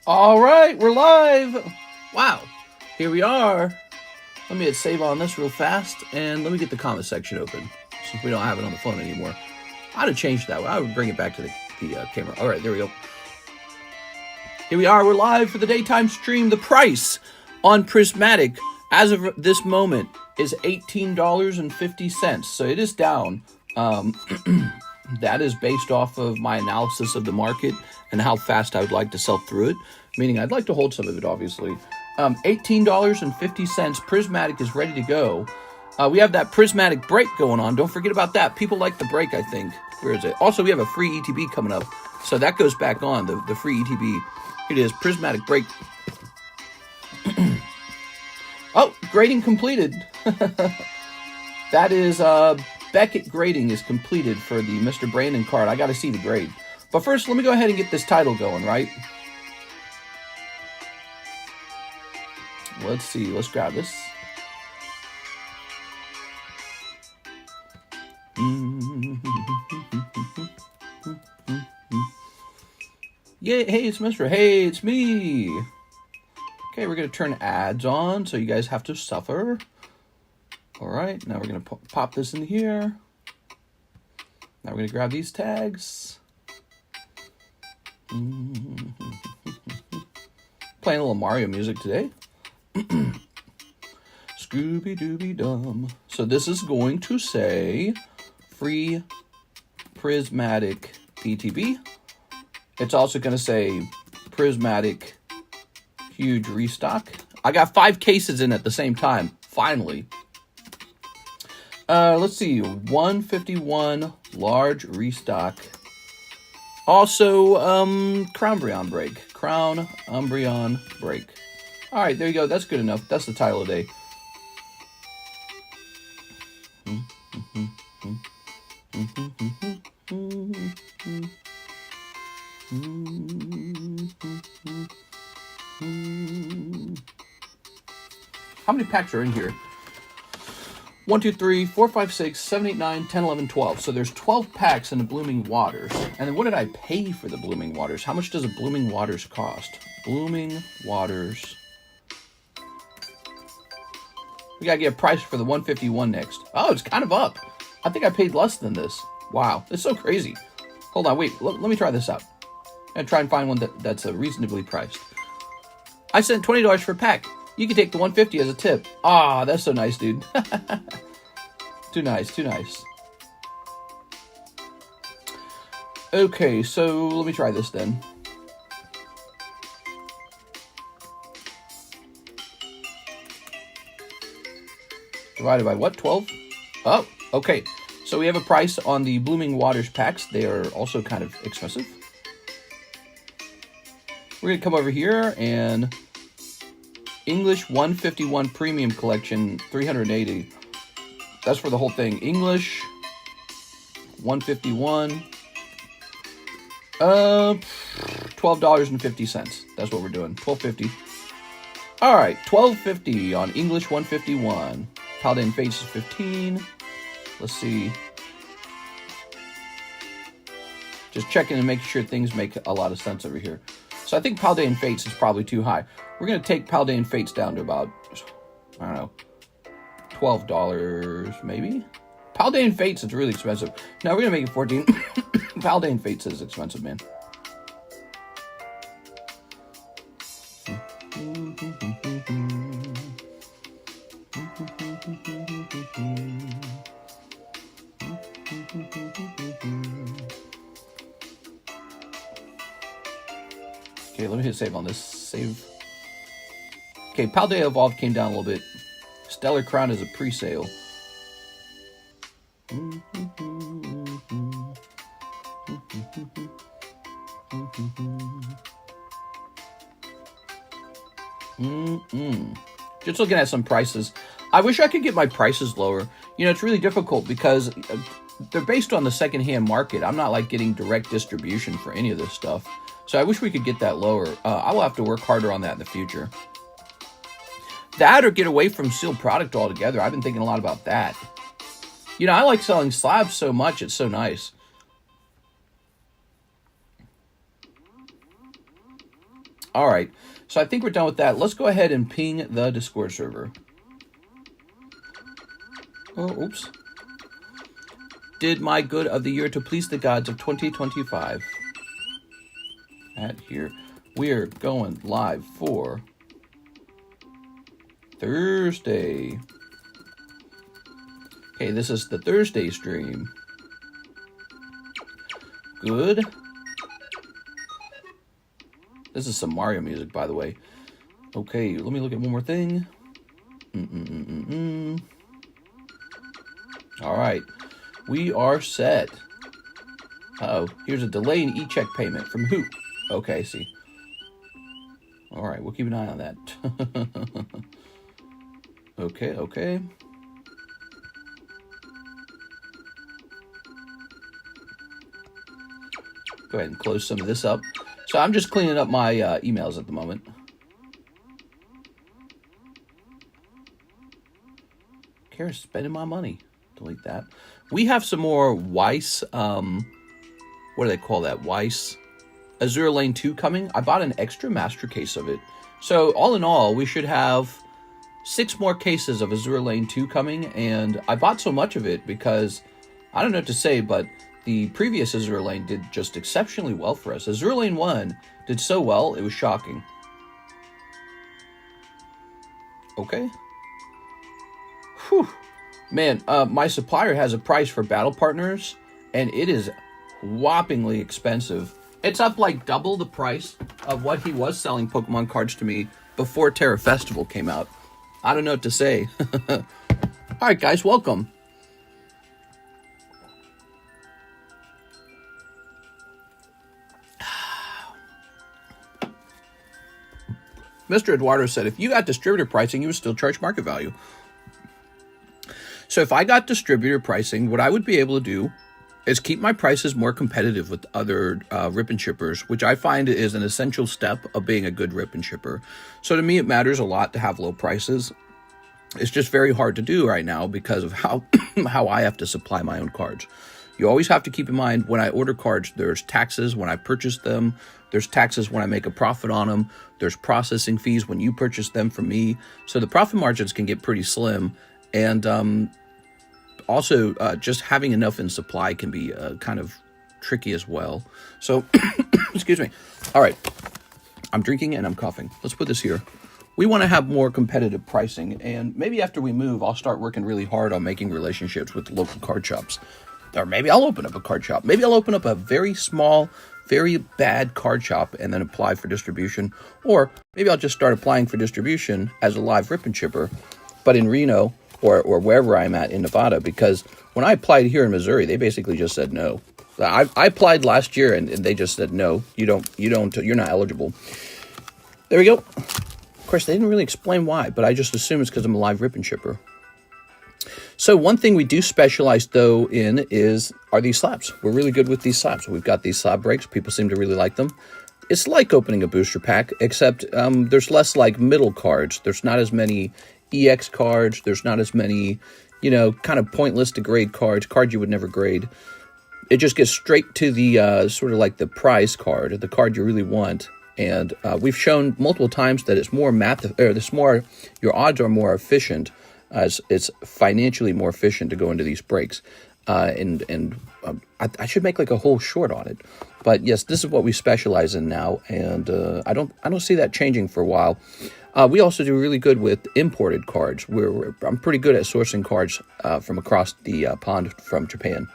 All right, we're live. Wow, here we are. Let me hit save on this real fast, and let me get the comment section open since we don't have it on the phone anymore. I'd have changed that. I would bring it back to the camera. All right, there we go. Here we are. We're live for the daytime stream. The price on Prismatic as of this moment is $18.50. So it is down. That is based off of my analysis of the market and how fast I would like to sell through it. Meaning I'd like to hold some of it, obviously. $18.50. Prismatic is ready to go. We have that Prismatic break going on. Don't forget about that. People like the break, I think. Where is it? Also, we have a free ETB coming up. So that goes back on, the free ETB. It is Prismatic break. Oh, grading completed. That is, Beckett grading is completed for the Mr. Brandon card. I got to see the grade. But first, let me go ahead and get this title going, right? Let's see. Let's grab this. Yeah, hey, it's Mr. Hey, it's me. Okay, we're going to turn ads on, so you guys have to suffer. All right, now we're going to pop this in here. Now we're going to grab these tags. Playing a little Mario music today. Scooby-Dooby-Dum. So this is going to say free Prismatic ETB. It's also going to say Prismatic huge restock. I got 5 cases in at the same time, finally. Let's see, 151 large restock. Also, Crown Umbreon break. Crown Umbreon break. All right, there you go. That's good enough. That's the title of the day. How many packs are in here? 1, 2, 3, 4, 5, 6, 7, 8, 9, 10, 11, 12. So there's 12 packs in the Blooming Waters. And then what did I pay for the Blooming Waters? How much does a Blooming Waters cost? Blooming Waters. We gotta get a price for the 151 next. Oh, it's kind of up. I think I paid less than this. Wow, it's so crazy. Hold on, wait. Let me try this out. And try and find one that's reasonably priced. I sent $20 for a pack. You can take the 150 as a tip. Ah, that's so nice, dude. Too nice, too nice. Okay, so let me try this then. Divided by what? 12? Oh, okay. So we have a price on the Blooming Waters packs. They are also kind of expensive. We're going to come over here and English 151 Premium Collection, 380. That's for the whole thing. English 151. $12.50. That's what we're doing. $12.50. All right, $12.50 on English 151. Paladin Fates is 15. Let's see. Just checking and making sure things make a lot of sense over here. So I think Paladin Fates is probably too high. We're going to take Paladin Fates down to about, I don't know, $12 maybe? Paladin Fates is really expensive. No, we're going to make it 14. Paladin Fates is expensive, man. Okay, let me hit save on this. Save. Okay, Paldea Evolved came down a little bit. Stellar Crown is a pre-sale. Just looking at some prices. I wish I could get my prices lower. You know, it's really difficult because they're based on the secondhand market. I'm not like getting direct distribution for any of this stuff. So I wish we could get that lower. I will have to work harder on that in the future. That or get away from sealed product altogether. I've been thinking a lot about that. You know, I like selling slabs so much. It's so nice. All right. So I think we're done with that. Let's go ahead and ping the Discord server. Oh, oops. Did my good of the year to please the gods of 2025. At here. We're going live for Thursday. Okay, this is the Thursday stream. Good. This is some Mario music, by the way. Okay, let me look at one more thing. All right, we are set. Uh-oh, here's a delay in e-check payment. From who? Okay, I see. All right, we'll keep an eye on that. Okay. Go ahead and close some of this up. So I'm just cleaning up my emails at the moment. Care spending my money. Delete that. We have some more Weiss, what do they call that? Weiss Azure Lane 2 coming. I bought an extra master case of it. So all in all, we should have 6 more cases of Azure Lane 2 coming. And I bought so much of it because, I don't know what to say, but the previous Azure Lane did just exceptionally well for us. Azure Lane 1 did so well, it was shocking. Okay. Whew. Man, my supplier has a price for battle partners, and it is whoppingly expensive. It's up like double the price of what he was selling Pokemon cards to me before Terra Festival came out. I don't know what to say. All right, guys, welcome. Mr. Eduardo said, if you got distributor pricing, you would still charge market value. So if I got distributor pricing, what I would be able to do is keep my prices more competitive with other rip and shippers, which I find is an essential step of being a good rip and shipper. So to me, it matters a lot to have low prices. It's just very hard to do right now because of how I have to supply my own cards. You always have to keep in mind when I order cards, there's taxes when I purchase them. There's taxes when I make a profit on them. There's processing fees when you purchase them from me. So the profit margins can get pretty slim. And also, just having enough in supply can be kind of tricky as well. So, excuse me. All right. I'm drinking and I'm coughing. Let's put this here. We want to have more competitive pricing. And maybe after we move, I'll start working really hard on making relationships with local card shops. Or maybe I'll open up a card shop. Maybe I'll open up a very small, very bad card shop and then apply for distribution. Or maybe I'll just start applying for distribution as a live rip and shipper, but in Reno or wherever I'm at in Nevada, because when I applied here in Missouri, they basically just said no. I applied last year and they just said no, you're not eligible. There we go. Of course, they didn't really explain why, but I just assume it's because I'm a live rip and shipper. So one thing we do specialize, though, in are these slabs. We're really good with these slabs. We've got these slab breaks. People seem to really like them. It's like opening a booster pack, except there's less like middle cards. There's not as many EX cards. There's not as many, kind of pointless to grade cards you would never grade. It just gets straight to the sort of like the prize card, the card you really want. And we've shown multiple times that it's more your odds are more efficient. It's financially more efficient to go into these breaks, and I should make like a whole short on it. But yes, this is what we specialize in now, and I don't see that changing for a while. We also do really good with imported cards. I'm pretty good at sourcing cards from across the pond from Japan.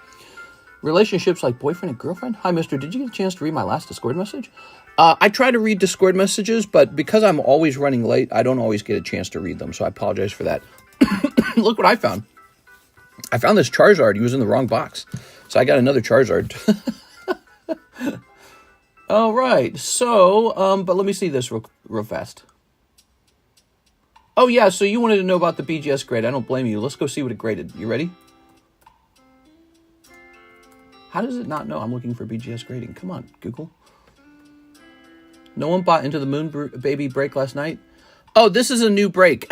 Relationships like boyfriend and girlfriend. Hi, Mister. Did you get a chance to read my last Discord message? I try to read Discord messages, but because I'm always running late, I don't always get a chance to read them. So I apologize for that. Look what I found. I found this Charizard. He was in the wrong box. So I got another Charizard. All right. So, but let me see this real fast. Oh, yeah. So you wanted to know about the BGS grade. I don't blame you. Let's go see what it graded. You ready? How does it not know I'm looking for BGS grading? Come on, Google. No one bought Into the Moon Baby break last night? Oh, this is a new break.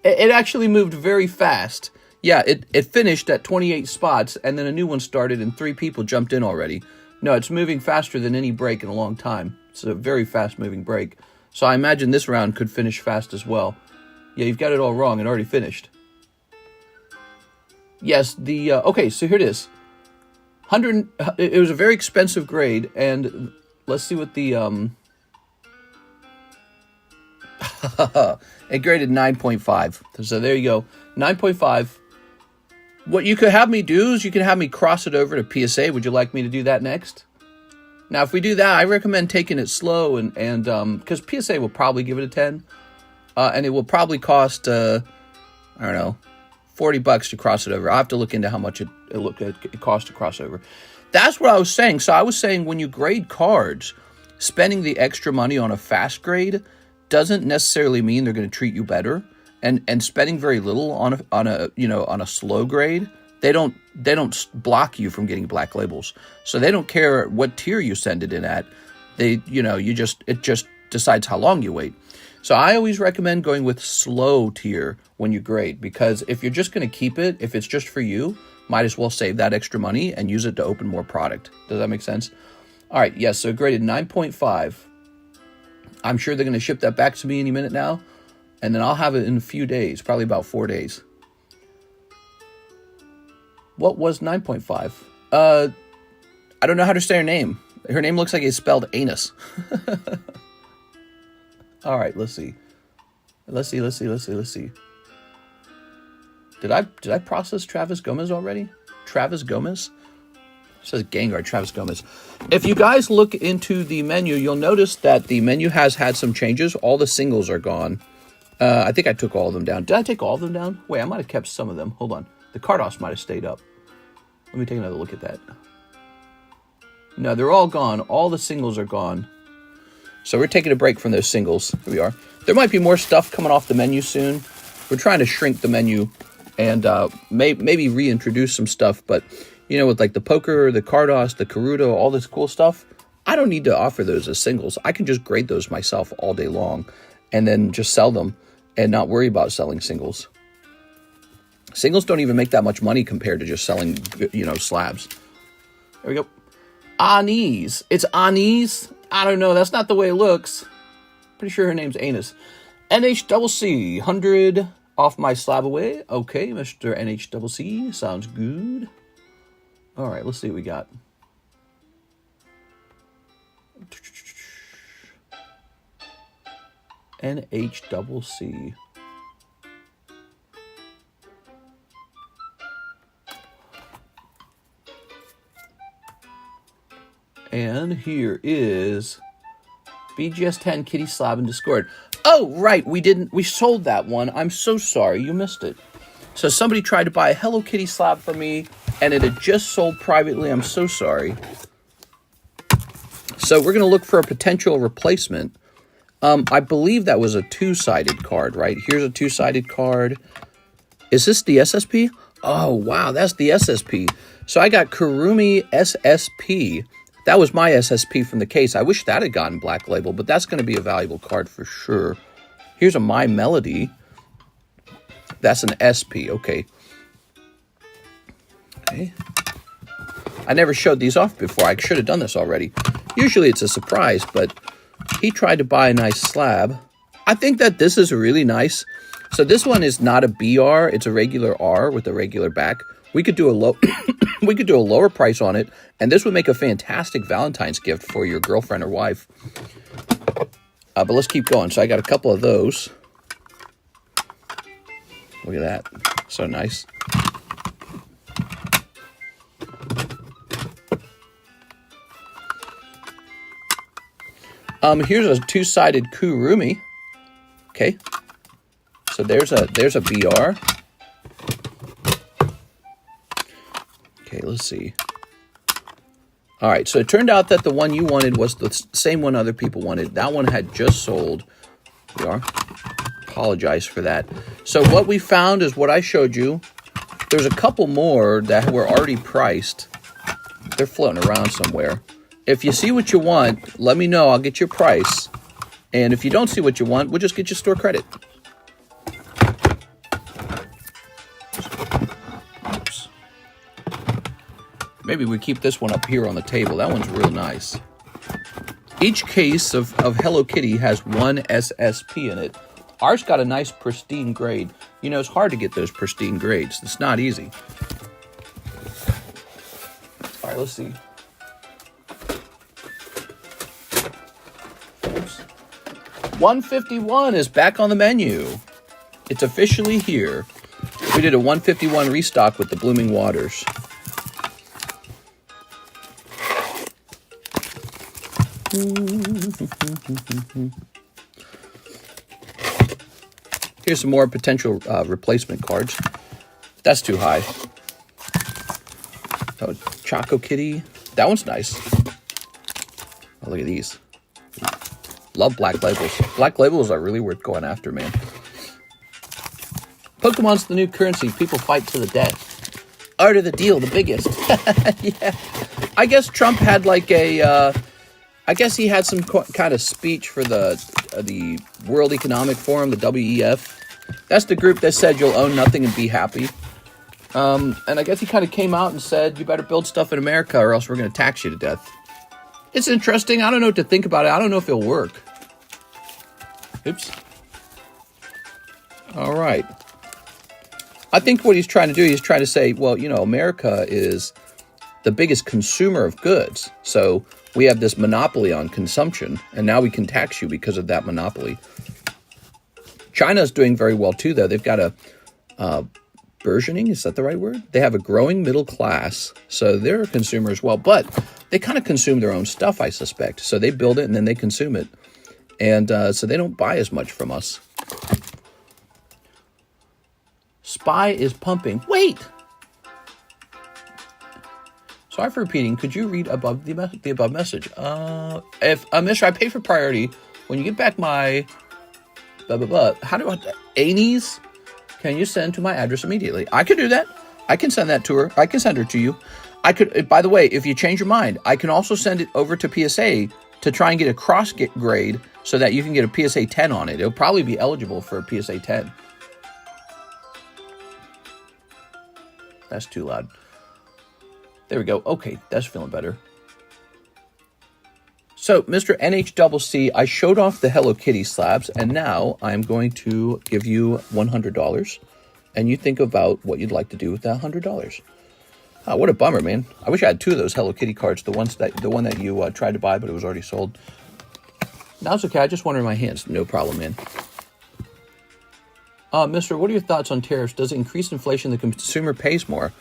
It actually moved very fast. Yeah, it finished at 28 spots, and then a new one started, and 3 people jumped in already. No, it's moving faster than any break in a long time. It's a very fast-moving break. So I imagine this round could finish fast as well. Yeah, you've got it all wrong. It already finished. Yes, the... okay, so here it is. It was a very expensive grade, and let's see what the... it graded 9.5. So there you go. 9.5. What you could have me do is you can have me cross it over to PSA. Would you like me to do that next? Now, if we do that, I recommend taking it slow, and because PSA will probably give it a 10, and it will probably cost I don't know, $40 to cross it over. I'll have to look into how much it costs to cross over. That's what I was saying. So I was saying when you grade cards, spending the extra money on a fast grade doesn't necessarily mean they're going to treat you better, and spending very little on a slow grade, they don't block you from getting black labels. So they don't care what tier you send it in at. It just decides how long you wait. So I always recommend going with slow tier when you grade, because if you're just going to keep it, if it's just for you, might as well save that extra money and use it to open more product. Does that make sense? All right, yes, so graded 9.5. I'm sure they're going to ship that back to me any minute now, and then I'll have it in a few days, probably about 4 days. What was 9.5? I don't know how to say her name. Her name looks like it's spelled anus. All right, let's see. Let's see. Did I process Travis Gomez already? Travis Gomez? It says Gengar, Travis Gomez. If you guys look into the menu, you'll notice that the menu has had some changes. All the singles are gone. I think I took all of them down. Did I take all of them down? Wait, I might have kept some of them. Hold on. The Cardos might have stayed up. Let me take another look at that. No, they're all gone. All the singles are gone. So we're taking a break from those singles. Here we are. There might be more stuff coming off the menu soon. We're trying to shrink the menu and maybe reintroduce some stuff. But, you know, with like the Poker, the Cardos, the Karuto, all this cool stuff, I don't need to offer those as singles. I can just grade those myself all day long and then just sell them and not worry about selling singles. Singles don't even make that much money compared to just selling, slabs. There we go. Anise. It's Anise. I don't know. That's not the way it looks. Pretty sure her name's Anus. NHCC. 100 off my slab away. Okay, Mr. NHCC. Sounds good. All right, let's see what we got. NHCC. And here is BGS 10 Kitty Slab and Discord. Oh, right. We sold that one. I'm so sorry. You missed it. So somebody tried to buy a Hello Kitty slab from me, and it had just sold privately. I'm so sorry. So we're going to look for a potential replacement. I believe that was a two-sided card, right? Here's a two-sided card. Is this the SSP? Oh, wow. That's the SSP. So I got Kurumi SSP. That was my SSP from the case. I wish that had gotten Black Label, but that's going to be a valuable card for sure. Here's a My Melody. That's an SP. Okay. I never showed these off before. I should have done this already. Usually it's a surprise, but he tried to buy a nice slab. I think that this is really nice. So this one is not a BR. It's a regular R with a regular back. We could do a we could do a lower price on it, and this would make a fantastic Valentine's gift for your girlfriend or wife. But let's keep going. So I got a couple of those. Look at that. So nice. Here's a two-sided Kurumi. Okay. So there's a BR. Okay, let's see. All right, so it turned out that the one you wanted was the same one other people wanted. That one had just sold. We are. Apologize for that. So what we found is what I showed you. There's a couple more that were already priced. They're floating around somewhere. If you see what you want, let me know. I'll get your price. And if you don't see what you want, we'll just get you store credit. Oops. Maybe we keep this one up here on the table. That one's real nice. Each case of Hello Kitty has one SSP in it. Ours got a nice pristine grade. You know, it's hard to get those pristine grades. It's not easy. All right, let's see. Oops. 151 is back on the menu. It's officially here. We did a 151 restock with the Blooming Waters. Here's some more potential replacement cards. That's too high. Oh, Choco Kitty. That one's nice. Oh, look at these. Love black labels. Black labels are really worth going after, man. Pokemon's the new currency. People fight to the death. Art of the deal, the biggest. Yeah. I guess Trump had like a... I guess he had some kind of speech for the World Economic Forum, the WEF. That's the group that said you'll own nothing and be happy. And I guess he kind of came out and said, you better build stuff in America or else we're going to tax you to death. It's interesting. I don't know what to think about it. I don't know if it'll work. Oops. All right. I think what he's trying to do, he's trying to say, well, you know, America is the biggest consumer of goods. So we have this monopoly on consumption, and now we can tax you because of that monopoly. China's doing very well too, though. They've got a burgeoning, is that the right word? They have a growing middle class, so they're a consumer as well. But they kind of consume their own stuff, I suspect. So they build it and then they consume it, and so they don't buy as much from us. Spy is pumping. Wait. Sorry for repeating. Could you read above the above message? If Mr. I pay for priority, when you get back my blah blah blah. How do I? Annie's? Can you send to my address immediately? I could do that. I can send that to her. I can send her to you. I could. By the way, if you change your mind, I can also send it over to PSA to try and get a cross grade so that you can get a PSA 10 on it. It'll probably be eligible for a PSA 10. That's too loud. There we go. Okay, that's feeling better. So, Mr. NHCC, I showed off the Hello Kitty slabs, and now I'm going to give you $100, and you think about what you'd like to do with that $100. What a bummer, man. I wish I had two of those Hello Kitty cards, the one that you tried to buy, but it was already sold. No, it's okay. I just wanted my hands. No problem, man. Mister, what are your thoughts on tariffs? Does it increase inflation? The consumer pays more.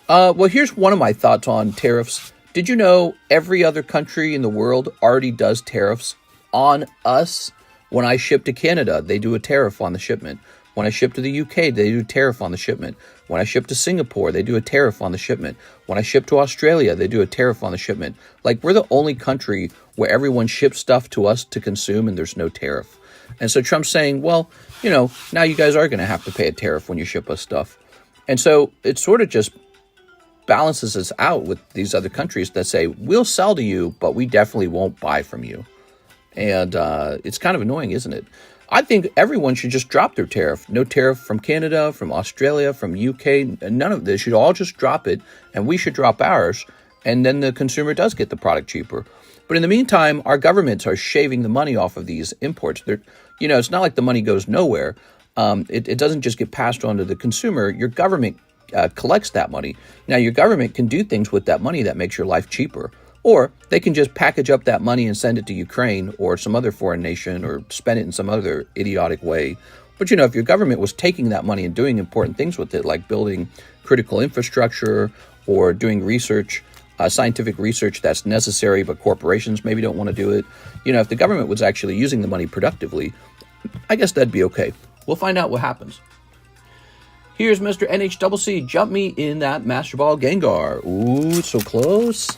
Well, here's one of my thoughts on tariffs. Did you know every other country in the world already does tariffs on us? When I ship to Canada, they do a tariff on the shipment. When I ship to the UK, they do a tariff on the shipment. When I ship to Singapore, they do a tariff on the shipment. When I ship to Australia, they do a tariff on the shipment. Like, we're the only country where everyone ships stuff to us to consume and there's no tariff. And so Trump's saying, well, you know, now you guys are going to have to pay a tariff when you ship us stuff. And so it sort of just balances us out with these other countries that say, we'll sell to you, but we definitely won't buy from you. And it's kind of annoying, isn't it? I think everyone should just drop their tariff. No tariff from Canada, from Australia, from UK. None of this. Should all just drop it, and we should drop ours, and then the consumer does get the product cheaper. But in the meantime, our governments are shaving the money off of these imports. They're, you know, it's not like the money goes nowhere. It doesn't just get passed on to the consumer. Your government collects that money. Now, your government can do things with that money that makes your life cheaper. Or they can just package up that money and send it to Ukraine or some other foreign nation or spend it in some other idiotic way. But, you know, if your government was taking that money and doing important things with it, like building critical infrastructure or doing research, scientific research that's necessary, but corporations maybe don't want to do it. You know, if the government was actually using the money productively, I guess that'd be okay. We'll find out what happens. Here's Mr. NHCC. Jump me in that Master Ball Gengar. Ooh, so close.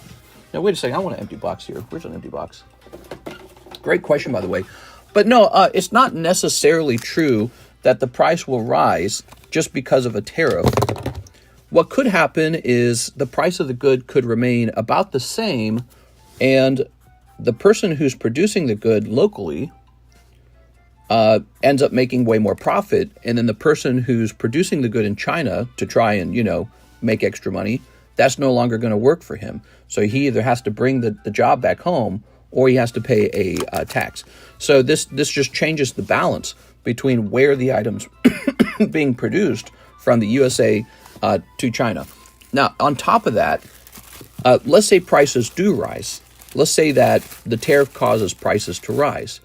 Now, wait a second. I want an empty box here. Where's an empty box? Great question, by the way. But no, it's not necessarily true that the price will rise just because of a tariff. What could happen is the price of the good could remain about the same, and the person who's producing the good locally ends up making way more profit, and then the person who's producing the good in China to try and, you know, make extra money, that's no longer going to work for him. So he either has to bring the job back home, or he has to pay a tax. So this just changes the balance between where the items being produced from the USA to China. Now, on top of that, let's say prices do rise. Let's say that the tariff causes prices to rise.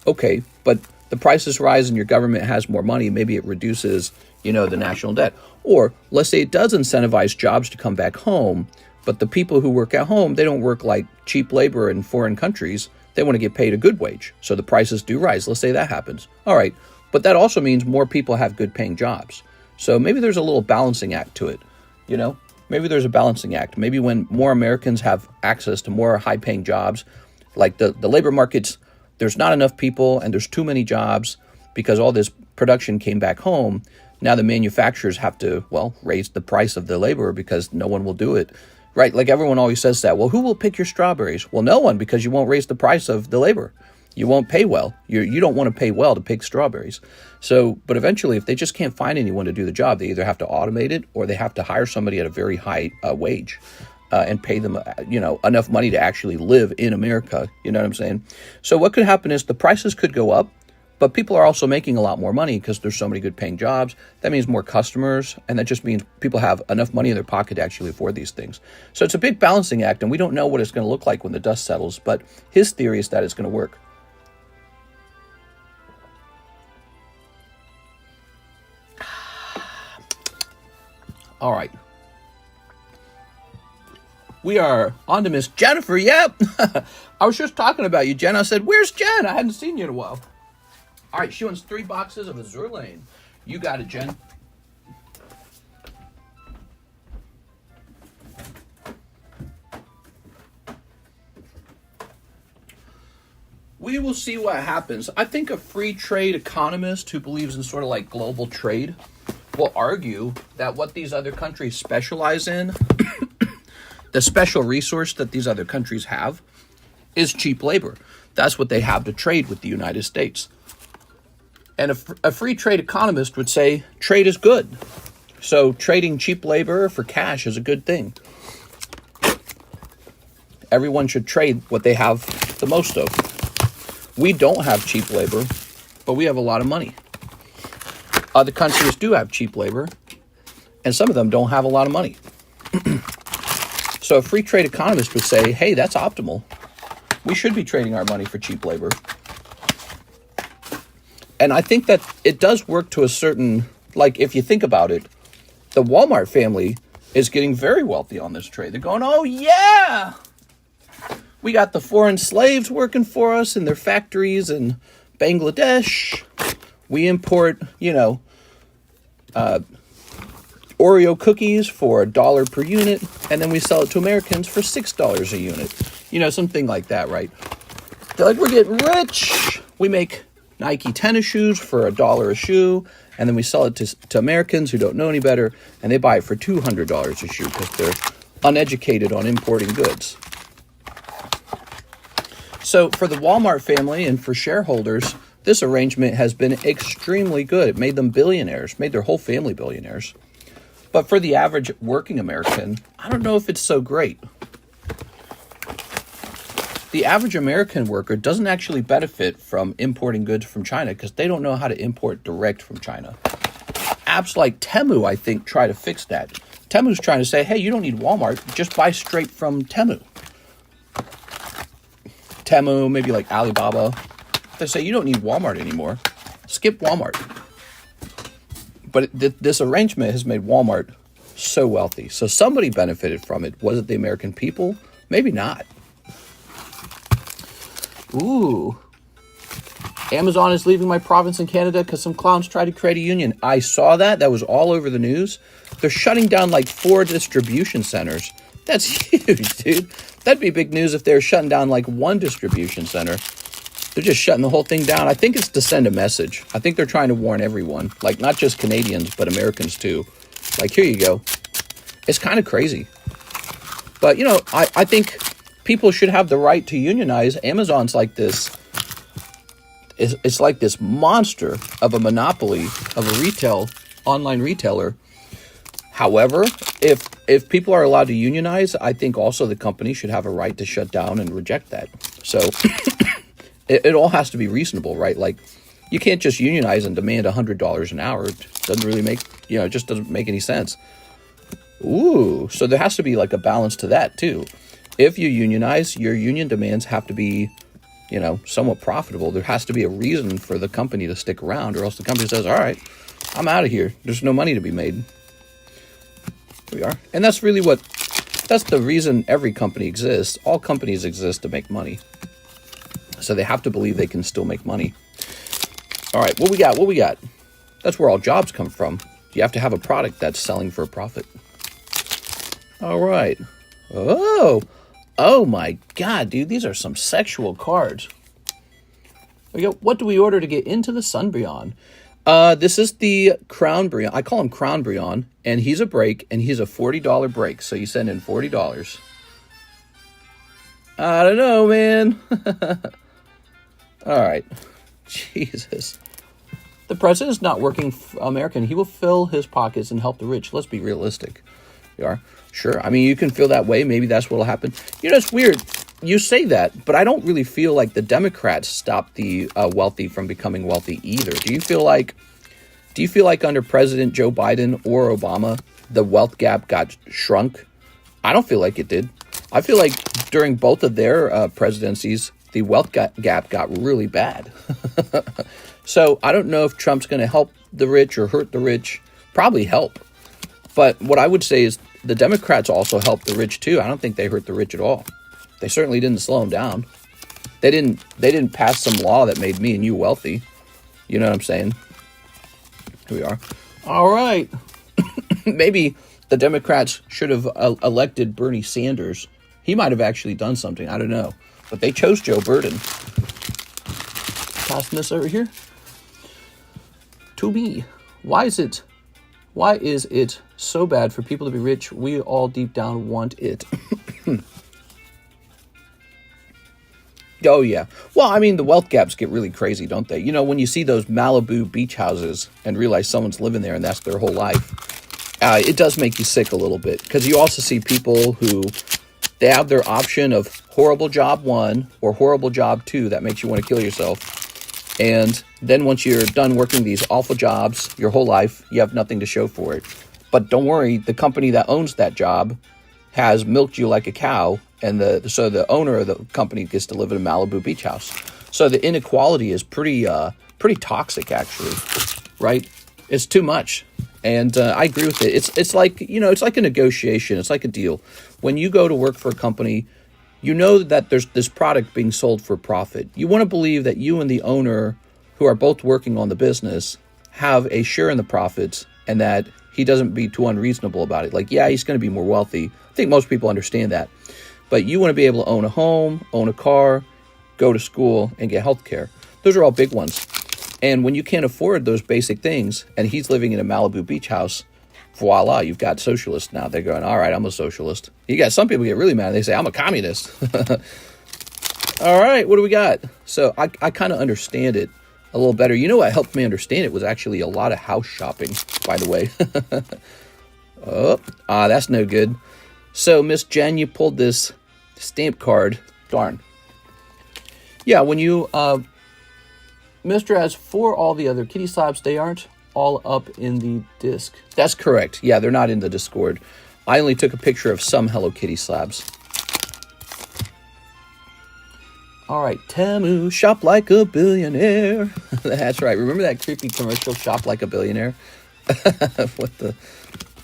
Okay, but the prices rise and your government has more money. Maybe it reduces, the national debt. Or let's say it does incentivize jobs to come back home, but the people who work at home, they don't work like cheap labor in foreign countries. They want to get paid a good wage. So the prices do rise. Let's say that happens. All right, but that also means more people have good paying jobs. So maybe there's a little balancing act to it, Maybe there's a balancing act. Maybe when more Americans have access to more high-paying jobs, like the labor markets, there's not enough people and there's too many jobs because all this production came back home. Now the manufacturers have to, raise the price of the labor because no one will do it. Right? Like everyone always says that. Well, who will pick your strawberries? Well, no one, because you won't raise the price of the labor. You won't pay well. You don't want to pay well to pick strawberries. So, but eventually, if they just can't find anyone to do the job, they either have to automate it or they have to hire somebody at a very high wage and pay them, enough money to actually live in America. You know what I'm saying? So what could happen is the prices could go up, but people are also making a lot more money because there's so many good paying jobs. That means more customers, and that just means people have enough money in their pocket to actually afford these things. So it's a big balancing act, and we don't know what it's going to look like when the dust settles, but his theory is that it's going to work. All right. We are on to Miss Jennifer. Yep. I was just talking about you, Jen. I said, where's Jen? I hadn't seen you in a while. All right. She wants 3 boxes of Azure Lane. You got it, Jen. We will see what happens. I think a free trade economist who believes in sort of like global trade will argue that what these other countries specialize in, the special resource that these other countries have, is cheap labor. That's what they have to trade with the United States. And a free trade economist would say trade is good. So trading cheap labor for cash is a good thing. Everyone should trade what they have the most of. We don't have cheap labor, but we have a lot of money. Other countries do have cheap labor, and some of them don't have a lot of money. So a free trade economist would say, hey, that's optimal. We should be trading our money for cheap labor. And I think that it does work to a certain, like if you think about it, the Walmart family is getting very wealthy on this trade. They're going, oh yeah, we got the foreign slaves working for us in their factories in Bangladesh. We import, Oreo cookies for $1 per unit, and then we sell it to Americans for $6 a unit. Something like that, right? They're like, we're getting rich. We make Nike tennis shoes for $1 a shoe, and then we sell it to Americans who don't know any better, and they buy it for $200 a shoe because they're uneducated on importing goods. So for the Walmart family and for shareholders, this arrangement has been extremely good. It made them billionaires, made their whole family billionaires. But for the average working American, I don't know if it's so great. The average American worker doesn't actually benefit from importing goods from China because they don't know how to import direct from China. Apps like Temu, I think, try to fix that. Temu's trying to say, hey, you don't need Walmart, just buy straight from Temu. Temu, maybe like Alibaba. They say you don't need Walmart anymore. Skip Walmart. But this arrangement has made Walmart so wealthy. So somebody benefited from it. Was it the American people? Maybe not. Ooh. Amazon is leaving my province in Canada because some clowns tried to create a union. I saw that. That was all over the news. They're shutting down like 4 distribution centers. That's huge, dude. That'd be big news if they're shutting down like 1 distribution center. They're just shutting the whole thing down. I think it's to send a message. I think they're trying to warn everyone, like not just Canadians, but Americans too. Like, here you go. It's kind of crazy. But, I think people should have the right to unionize. Amazon's like this. It's like this monster of a monopoly of a online retailer. However, if people are allowed to unionize, I think also the company should have a right to shut down and reject that. So it all has to be reasonable, right? Like, you can't just unionize and demand $100 an hour. It doesn't really make, it just doesn't make any sense. Ooh, so there has to be like a balance to that too. If you unionize, your union demands have to be, somewhat profitable. There has to be a reason for the company to stick around, or else the company says, all right, I'm out of here. There's no money to be made. Here we are. And that's really that's the reason every company exists. All companies exist to make money. So they have to believe they can still make money. All right, what we got? That's where all jobs come from. You have to have a product that's selling for a profit. All right. Oh my God, dude, these are some sexual cards. We go. What do we order to get into the Sunbreon? This is the Crown Breon. I call him Crown Breon, and he's a break, and he's a $40 break. So you send in $40. I don't know, man. All right. Jesus. The president is not working American. He will fill his pockets and help the rich. Let's be realistic. You are? Sure. I mean, you can feel that way. Maybe that's what will happen. It's weird. You say that, but I don't really feel like the Democrats stopped the wealthy from becoming wealthy either. Do you feel like under President Joe Biden or Obama, the wealth gap got shrunk? I don't feel like it did. I feel like during both of their presidencies, the wealth gap got really bad. So I don't know if Trump's going to help the rich or hurt the rich. Probably help. But what I would say is the Democrats also helped the rich too. I don't think they hurt the rich at all. They certainly didn't slow them down. They didn't pass some law that made me and you wealthy. You know what I'm saying? Here we are. All right. Maybe the Democrats should have elected Bernie Sanders. He might have actually done something. I don't know. But they chose Joe Biden. Passing this over here. To me, why is it so bad for people to be rich? We all deep down want it. Oh, yeah. Well, I mean, the wealth gaps get really crazy, don't they? When you see those Malibu beach houses and realize someone's living there and that's their whole life, it does make you sick a little bit. Because you also see people who, they have their option of horrible job 1 or horrible job 2 that makes you want to kill yourself. And then once you're done working these awful jobs your whole life, you have nothing to show for it. But don't worry, the company that owns that job has milked you like a cow, and so the owner of the company gets to live in a Malibu beach house. So the inequality is pretty toxic, actually, right? It's too much, and I agree with it. It's like it's like a negotiation. It's like a deal. When you go to work for a company, you know that there's this product being sold for profit. You want to believe that you and the owner, who are both working on the business, have a share in the profits, and that he doesn't be too unreasonable about it. Like, yeah, he's going to be more wealthy. I think most people understand that. But you want to be able to own a home, own a car, go to school, and get health care. Those are all big ones. And when you can't afford those basic things, and he's living in a Malibu beach house, voila, you've got socialists now. They're going, all right, I'm a socialist. You got some people get really mad. They say, I'm a communist. All right, what do we got? So I kind of understand it a little better. You know what helped me understand it was actually a lot of house shopping, by the way. That's no good. So, Miss Jen, you pulled this stamp card. Darn. Yeah, when you, Mr. As for all the other kitty slabs, they aren't all up in the disc. That's correct. Yeah, they're not in the Discord. I only took a picture of some Hello Kitty slabs. All right, Temu, shop like a billionaire. That's right. Remember that creepy commercial, Shop Like a Billionaire? What the?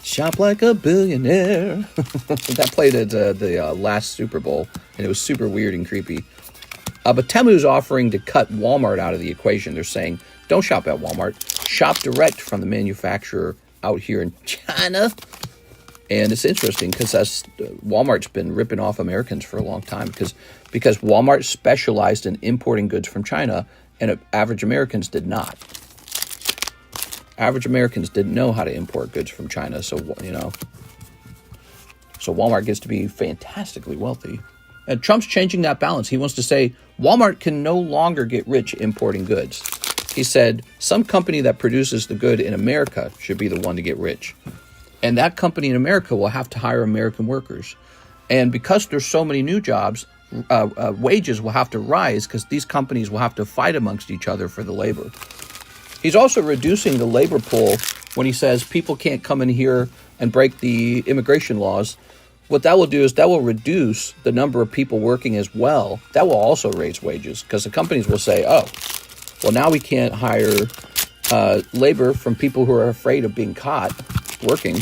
Shop like a billionaire. That played at the last Super Bowl, and it was super weird and creepy. But Temu's offering to cut Walmart out of the equation. They're saying, don't shop at Walmart. Shop direct from the manufacturer out here in China. And it's interesting because Walmart's been ripping off Americans for a long time because Walmart specialized in importing goods from China, and average Americans did not. Average Americans didn't know how to import goods from China, so Walmart gets to be fantastically wealthy. And Trump's changing that balance. He wants to say Walmart can no longer get rich importing goods. He said some company that produces the good in America should be the one to get rich. And that company in America will have to hire American workers. And because there's so many new jobs, wages will have to rise because these companies will have to fight amongst each other for the labor. He's also reducing the labor pool when he says people can't come in here and break the immigration laws. What that will do is that will reduce the number of people working as well. That will also raise wages because the companies will say, oh, well, now we can't hire labor from people who are afraid of being caught working.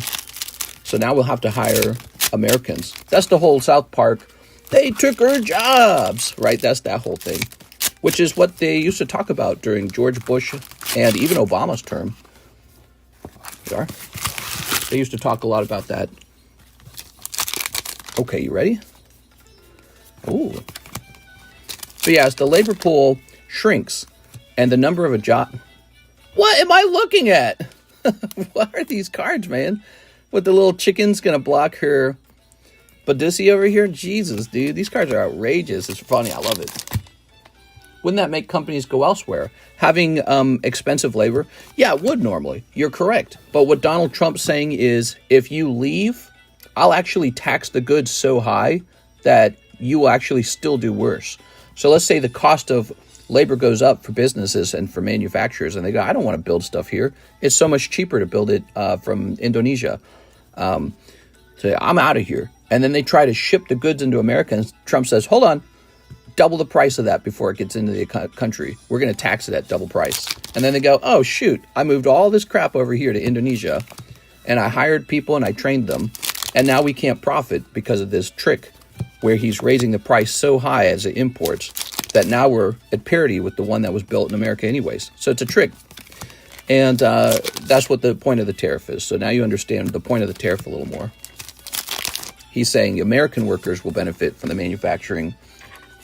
So now we'll have to hire Americans. That's the whole South Park. They took our jobs, right? That's that whole thing, which is what they used to talk about during George Bush and even Obama's term. There. They used to talk a lot about that. Okay, you ready? Oh. But yeah, as the labor pool shrinks and the number of a job... What am I looking at? What are these cards, man? With the little chicken's gonna block her Badissi over here? Jesus, dude. These cards are outrageous. It's funny. I love it. Wouldn't that make companies go elsewhere? Having expensive labor? Yeah, it would normally. You're correct. But what Donald Trump's saying is, if you leave, I'll actually tax the goods so high that you will actually still do worse. So let's say the cost of labor goes up for businesses and for manufacturers, and they go, I don't want to build stuff here. It's so much cheaper to build it from Indonesia. So I'm out of here. And then they try to ship the goods into America, and Trump says, hold on, double the price of that before it gets into the country. We're going to tax it at double price. And then they go, oh, shoot, I moved all this crap over here to Indonesia, and I hired people and I trained them, and now we can't profit because of this trick where he's raising the price so high as it imports that now we're at parity with the one that was built in America anyways. So it's a trick. And that's what the point of the tariff is. So now you understand the point of the tariff a little more. He's saying American workers will benefit from the manufacturing.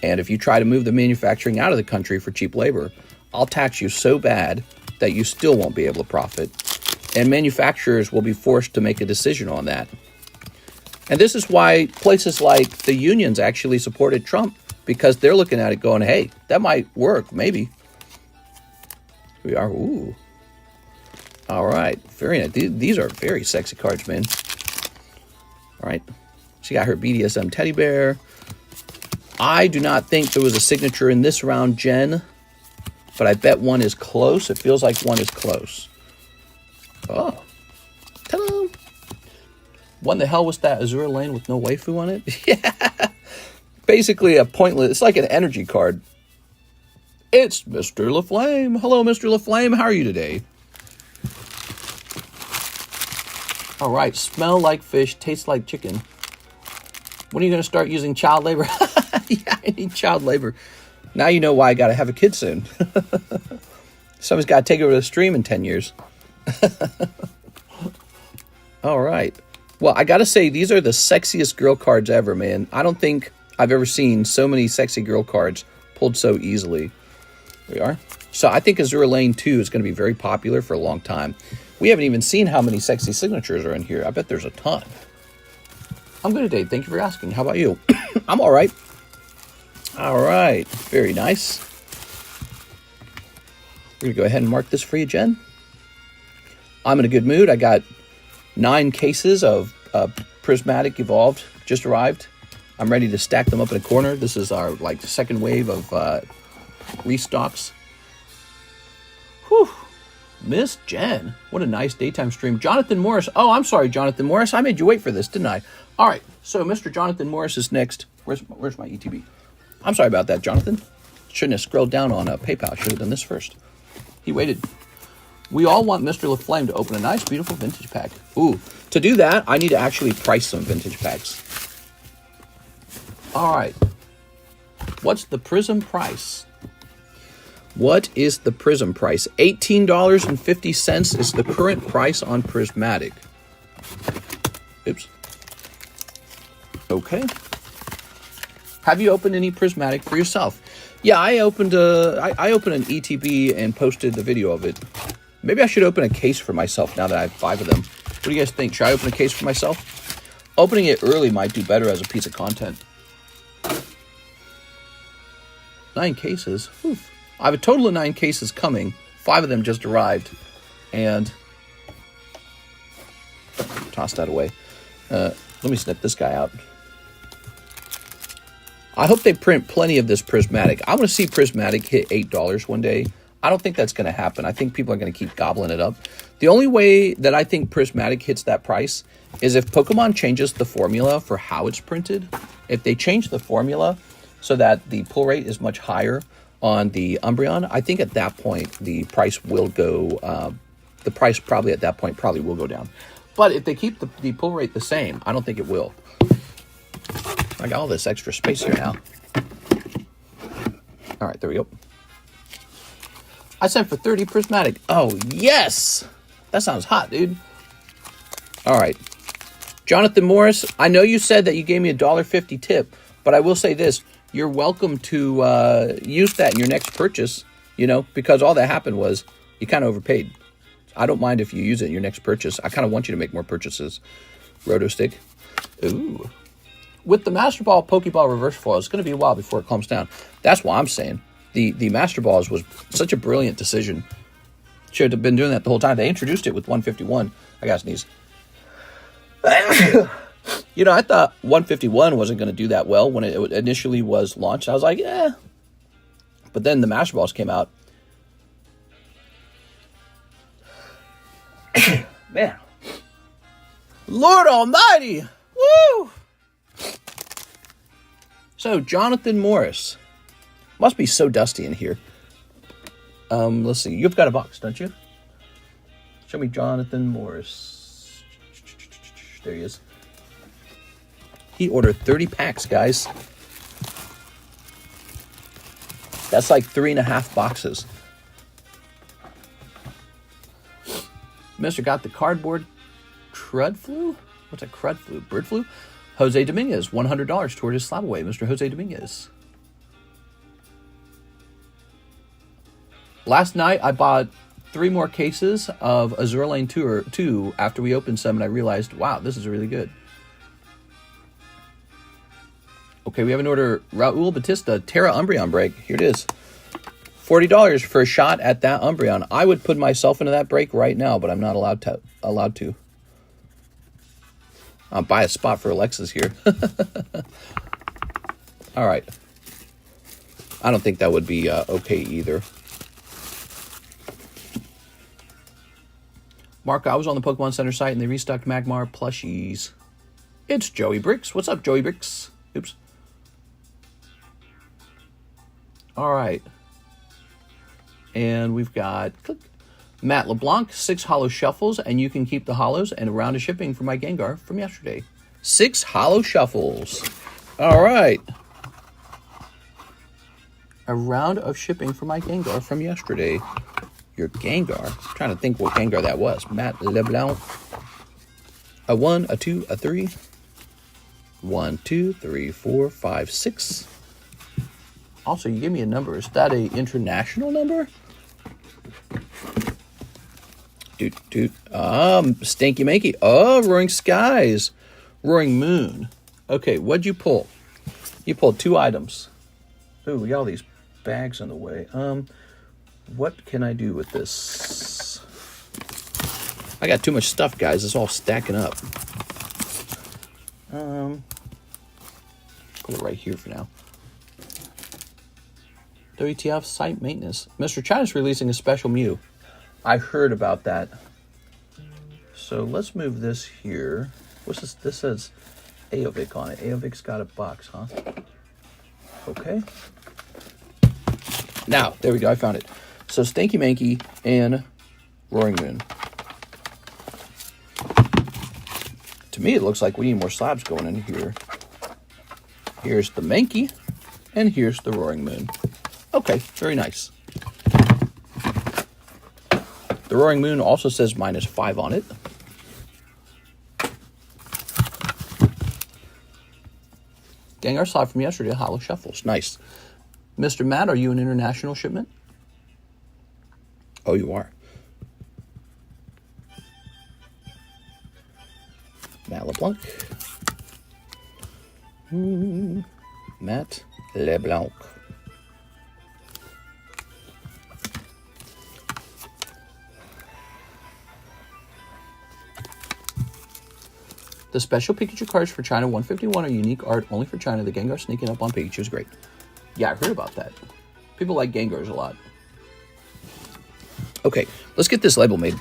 And if you try to move the manufacturing out of the country for cheap labor, I'll tax you so bad that you still won't be able to profit. And manufacturers will be forced to make a decision on that. And this is why places like the unions actually supported Trump, because they're looking at it going, hey, that might work, maybe. We are, ooh. All right, very nice. These are very sexy cards, man. All right, she got her BDSM teddy bear. I do not think there was a signature in this round, Jen, but I bet one is close. It feels like one is close. Oh, ta-da! What the hell was that Azure Lane with no waifu on it? Yeah. Basically a pointless, it's like an energy card. It's Mr. LaFlame. Hello, Mr. LaFlame. How are you today? All right. Smell like fish, taste like chicken. When are you going to start using child labor? Yeah, I need child labor. Now you know why I got to have a kid soon. Somebody's got to take over the stream in 10 years. All right. Well, I got to say, these are the sexiest girl cards ever, man. I don't think I've ever seen so many sexy girl cards pulled so easily. There we are. So I think Azure Lane 2 is going to be very popular for a long time. We haven't even seen how many sexy signatures are in here. I bet there's a ton. I'm good today. Thank you for asking. How about you? I'm all right. All right. Very nice. We're going to go ahead and mark this for you, Jen. I'm in a good mood. I got 9 cases of Prismatic Evolved just arrived. I'm ready to stack them up in a corner. This is our second wave of restocks. Whew. Miss Jen. What a nice daytime stream. Jonathan Morris. Oh, I'm sorry, Jonathan Morris. I made you wait for this, didn't I? All right. So Mr. Jonathan Morris is next. Where's my ETB? I'm sorry about that, Jonathan. Shouldn't have scrolled down on PayPal. Should have done this first. He waited. We all want Mr. LaFlame to open a nice, beautiful vintage pack. Ooh. To do that, I need to actually price some vintage packs. All right. What's the Prism price? What is the Prism price? $18.50 is the current price on Prismatic. Oops. Okay. Have you opened any Prismatic for yourself? Yeah, I opened I opened an ETB and posted the video of it. Maybe I should open a case for myself now that I have 5 of them. What do you guys think? Should I open a case for myself? Opening it early might do better as a piece of content. 9 cases. Whew. I have a total of 9 cases coming. 5 of them just arrived. And toss that away. Let me snip this guy out. I hope they print plenty of this Prismatic. I want to see Prismatic hit $8 one day. I don't think that's going to happen. I think people are going to keep gobbling it up. The only way that I think Prismatic hits that price is if Pokemon changes the formula for how it's printed. If they change the formula so that the pull rate is much higher on the Umbreon, I think at that point the price will go, the price probably at that point probably will go down. But if they keep the pull rate the same, I don't think it will. I got all this extra space here now. All right, there we go. I sent for 30 Prismatic. Oh, yes! That sounds hot, dude. All right. Jonathan Morris, I know you said that you gave me a $1.50 tip, but I will say this. You're welcome to use that in your next purchase, you know, because all that happened was you kind of overpaid. I don't mind if you use it in your next purchase. I kind of want you to make more purchases. Rotostick. Ooh. With the Master Ball Pokeball Reverse Foil, it's going to be a while before it calms down. That's what I'm saying. The Master Balls was such a brilliant decision. Should have been doing that the whole time. They introduced it with 151. I got sneeze. You know, I thought 151 wasn't going to do that well when it initially was launched. I was like, eh. But then the Master Balls came out. Man. Lord Almighty. Woo! So, Jonathan Morris. Must be so dusty in here. Let's see. You've got a box, don't you? Show me Jonathan Morris. There he is. He ordered 30 packs, guys. That's like 3.5 boxes. Mr. got the cardboard crud flu? What's a crud flu? Bird flu? Jose Dominguez, $100 toward his slab away. Mr. Jose Dominguez. Last night, I bought 3 more cases of Azure Lane 2 after we opened some, and I realized, wow, this is really good. Okay, we have an order. Raul Batista, Terra Umbreon break. Here it is. $40 for a shot at that Umbreon. I would put myself into that break right now, but I'm not allowed to. I'll buy a spot for Alexis here. All right. I don't think that would be okay either. Mark, I was on the Pokemon Center site and they restocked Magmar plushies. It's Joey Bricks. What's up, Joey Bricks? Oops. All right. And we've got Matt LeBlanc, 6 Holo Shuffles, and you can keep the Holos and a round of shipping for my Gengar from yesterday. 6 Holo Shuffles. All right. A round of shipping for my Gengar from yesterday. Your Gengar. I'm trying to think what Gengar that was. Matt LeBlanc. A 1, a 2, a 3. 1, 2, 3, 4, 5, 6. Also, you gave me a number. Is that an international number? Stanky Manky. Oh, Roaring Skies. Roaring Moon. Okay, what'd you pull? You pulled 2 items. Ooh, we got all these bags in the way. What can I do with this? I got too much stuff, guys. It's all stacking up. Put it right here for now. WTF site maintenance. Mr. China's releasing a special Mew. I heard about that. So let's move this here. What's this? This says Aovic on it. Aovic's got a box, huh? Okay. Now, there we go. I found it. So Stanky Manky and Roaring Moon. To me, it looks like we need more slabs going in here. Here's the Manky, and here's the Roaring Moon. Okay, very nice. The Roaring Moon also says -5 on it. Gengar slab from yesterday, Holo Shuffles. Nice. Mr. Matt, are you an international shipment? Oh, you are. Matt LeBlanc. Matt LeBlanc. The special Pikachu cards for China 151 are unique art only for China. The Gengar sneaking up on Pikachu is great. Yeah, I heard about that. People like Gengars a lot. Okay, let's get this label made.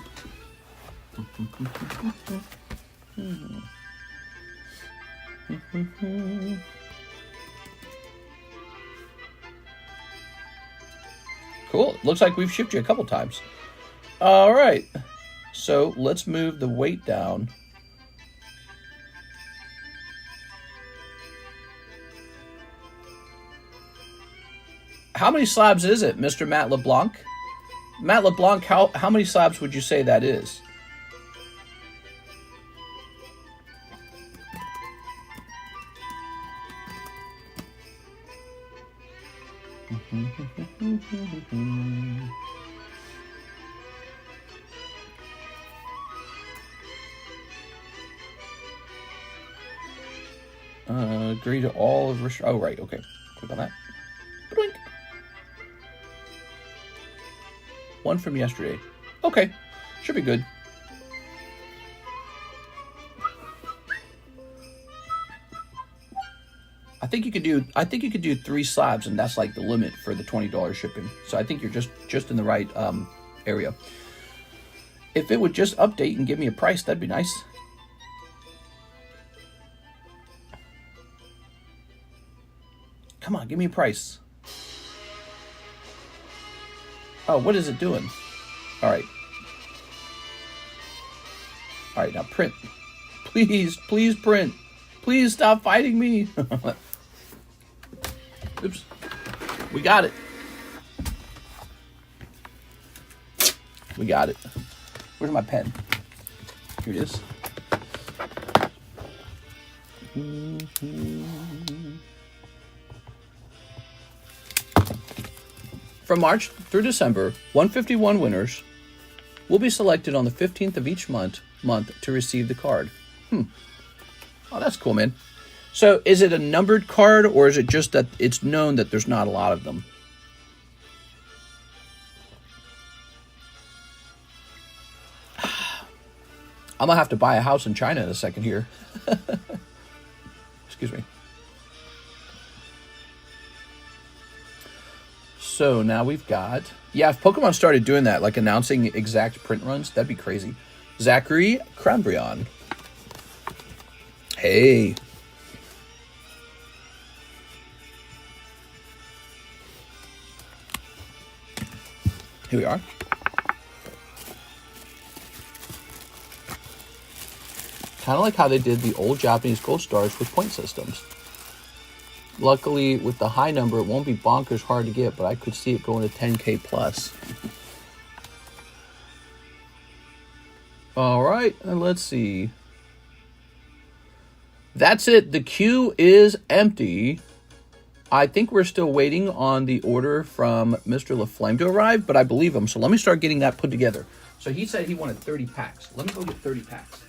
Cool. Looks like we've shipped you a couple times. All right. So let's move the weight down. How many slabs is it, Mr. Matt LeBlanc? Matt LeBlanc, how many slabs would you say that is? Agree to all of... Oh, right. Okay. Click on that. Blink. One from yesterday. Okay. Should be good. I think you could do 3 slabs, and that's like the limit for the $20 shipping. So I think you're just in the right area. If it would just update and give me a price, that'd be nice. Come on, give me a price. Oh, what is it doing? All right. All right, now print. Please, please print. Please stop fighting me. Oops. We got it. We got it. Where's my pen? Here it is. From March through December, 151 winners will be selected on the 15th of each month to receive the card. Oh, that's cool, man. So is it a numbered card, or is it just that it's known that there's not a lot of them? I'm going to have to buy a house in China in a second here. Excuse me. So now we've got... Yeah, if Pokemon started doing that, like announcing exact print runs, that'd be crazy. Zachary Umbreon. Hey. Here we are. Kind of like how they did the old Japanese gold stars with point systems. Luckily, with the high number, it won't be bonkers hard to get, but I could see it going to 10K plus. All right, and let's see. That's it. The queue is empty. I think we're still waiting on the order from Mr. LaFlame to arrive, but I believe him. So let me start getting that put together. So he said he wanted 30 packs. Let me go get 30 packs.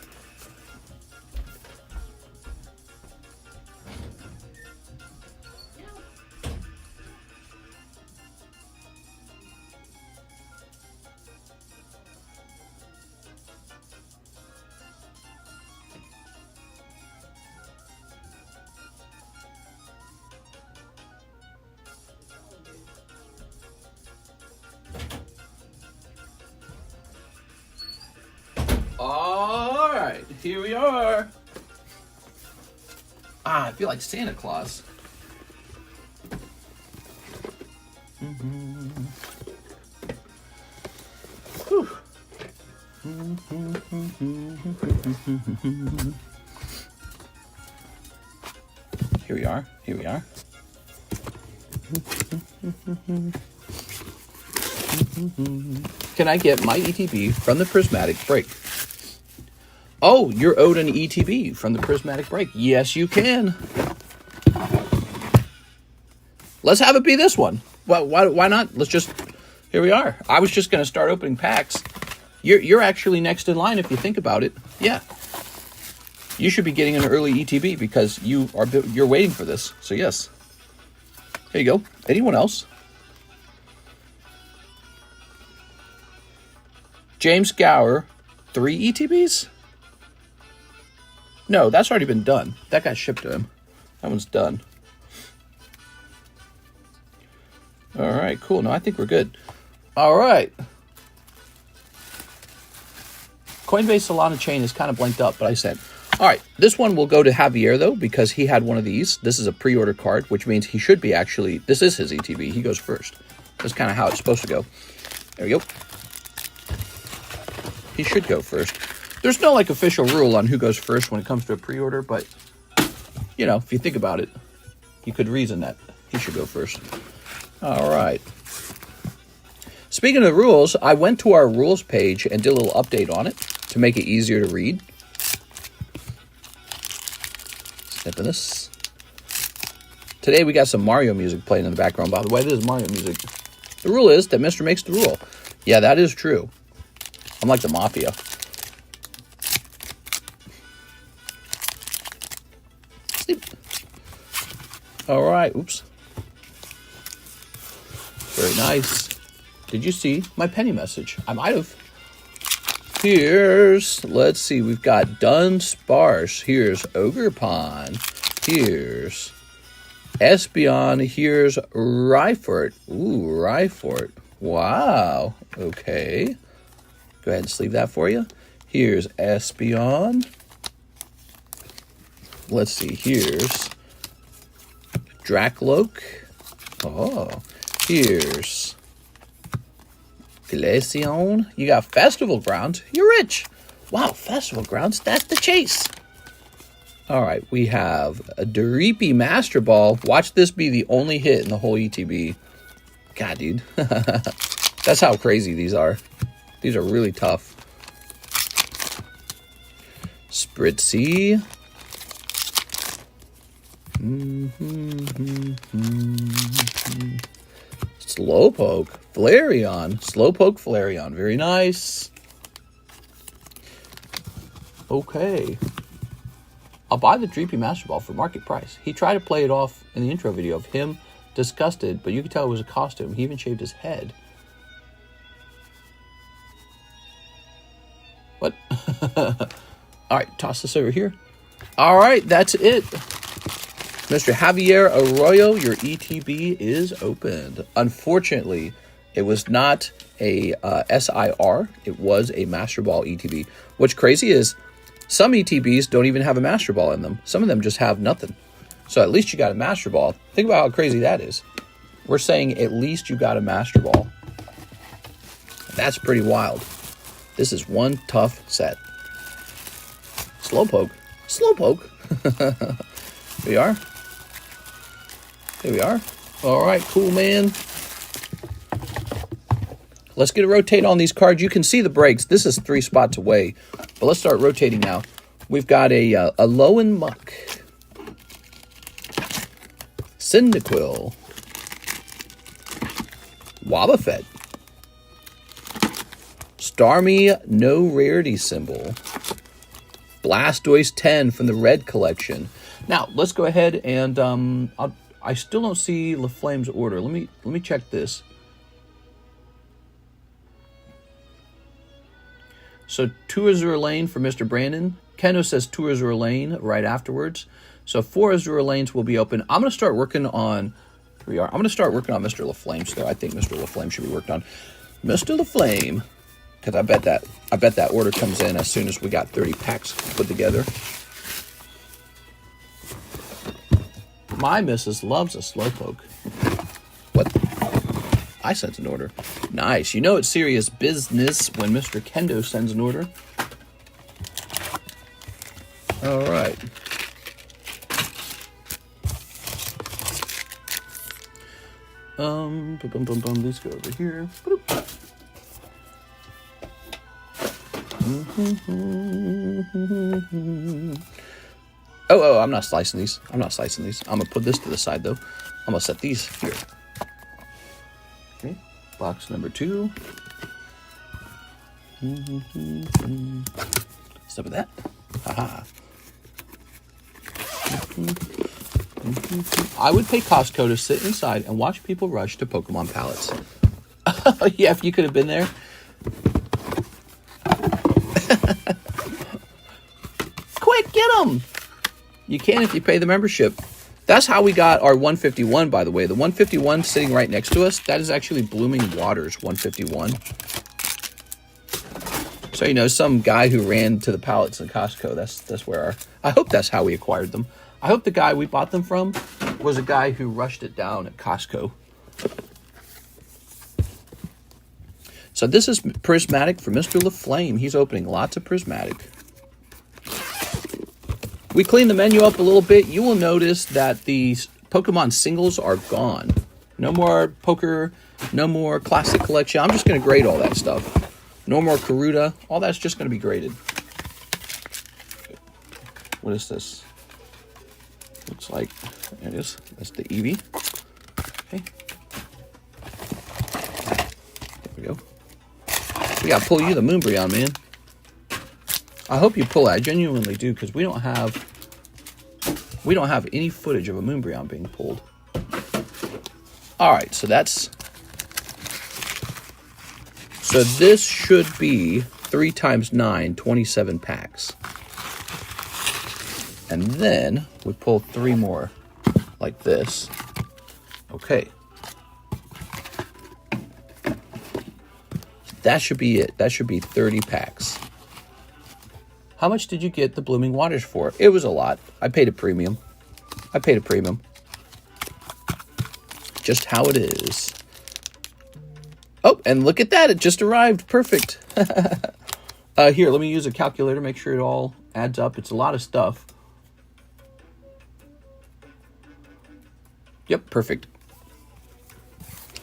All right, here we are. I feel like Santa Claus. Whew. Here we are. Here we are. Can I get my ETB from the Prismatic break? Oh, you're owed an ETB from the Prismatic break. Yes, you can. Let's have it be this one. Well, why not? Let's just... Here we are. I was just going to start opening packs. You're actually next in line if you think about it. Yeah. You should be getting an early ETB because you're waiting for this. So, yes. Here you go. Anyone else? James Gower, 3 ETBs? No, that's already been done. That got shipped to him. That one's done. All right, cool. No, I think we're good. All right. Coinbase Solana chain is kind of blanked up, but I said, all right, this one will go to Javier, though, because he had one of these. This is a pre-order card, which means he should be actually, this is his ETB. He goes first. That's kind of how it's supposed to go. There we go. He should go first. There's no, like, official rule on who goes first when it comes to a pre-order, but, you know, if you think about it, you could reason that he should go first. All right. Speaking of the rules, I went to our rules page and did a little update on it to make it easier to read. Snipping this. Today we got some Mario music playing in the background. By the way, this is Mario music. The rule is that Mr. makes the rule. Yeah, that is true. I'm like the mafia. Sleep. All right. Oops. Very nice. Did you see my penny message? I might have. Here's, let's see, we've got Dun Sparse. Here's Ogerpon. Here's Espeon. Here's Ryfort. Ooh, Ryfort. Wow. Okay. Go ahead and sleeve that for you. Here's Espeon. Let's see, here's Dracloak. Oh, here's Glaceon. You got Festival Grounds. You're rich. Wow, Festival Grounds. That's the chase. All right, we have a Dreepy Master Ball. Watch this be the only hit in the whole ETB. God, dude. That's how crazy these are. These are really tough. Spritzy. Slowpoke, Flareon. Slowpoke, Flareon. Very nice. Okay. I'll buy the Dreepy Master Ball for market price. He tried to play it off in the intro video of him disgusted, but you could tell it was a costume. He even shaved his head. What? All right, toss this over here. All right, that's it. Mr. Javier Arroyo, your ETB is opened. Unfortunately, it was not a SIR. It was a Master Ball ETB. What's crazy is some ETBs don't even have a Master Ball in them. Some of them just have nothing. So at least you got a Master Ball. Think about how crazy that is. We're saying at least you got a Master Ball. That's pretty wild. This is one tough set. Slowpoke. Slowpoke. Here we are. Here we are. All right, cool, man. Let's get a rotate on these cards. You can see the breaks. This is 3 spots away. But let's start rotating now. We've got a Lowen Muck. Cyndaquil. Wobbuffet. Starmie No Rarity Symbol. Blastoise 10 from the Red Collection. Now, let's go ahead and I still don't see LaFlame's order. Let me check this. So 2 Azure Lane for Mr. Brandon. Kendo says 2 Azure Lane right afterwards. So 4 Azure Lanes will be open. I'm going to start working on, here we are. I'm going to start working on Mr. LaFlame still. I think Mr. LaFlame should be worked on. Mr. LaFlame, because I bet that order comes in as soon as we got 30 packs put together. My missus loves a Slowpoke. What? I sent an order. Nice. You know it's serious business when Mr. Kendo sends an order. All right. These go over here. Oh, I'm not slicing these. I'm not slicing these. I'm going to put this to the side, though. I'm going to set these here. Okay, box number 2. Stop with that. Haha. I would pay Costco to sit inside and watch people rush to Pokemon pallets. Yeah, if you could have been there. Quick, get get them. You can if you pay the membership. That's how we got our 151, by the way. The 151 sitting right next to us, that is actually Blooming Waters 151. So, you know, some guy who ran to the pallets in Costco, that's where our... I hope that's how we acquired them. I hope the guy we bought them from was a guy who rushed it down at Costco. So this is Prismatic for Mr. LaFlame. He's opening lots of Prismatic. We cleaned the menu up a little bit. You will notice that these Pokemon singles are gone. No more Poker, no more Classic Collection. I'm just going to grade all that stuff. No more Karuta. All that's just going to be graded. What is this? Looks like, there it is. That's the Eevee. Okay. There we go. We got to pull you the Umbreon, man. I hope you pull it. I genuinely do, because we don't have any footage of a Umbreon being pulled. Alright, so this should be 3 times 9, 27 packs. And then we pull 3 more like this. Okay. That should be it. That should be 30 packs. How much did you get the Blooming Waters for? It was a lot. I paid a premium. Just how it is. Oh, and look at that. It just arrived. Perfect. Here, let me use a calculator. Make sure it all adds up. It's a lot of stuff. Yep, perfect.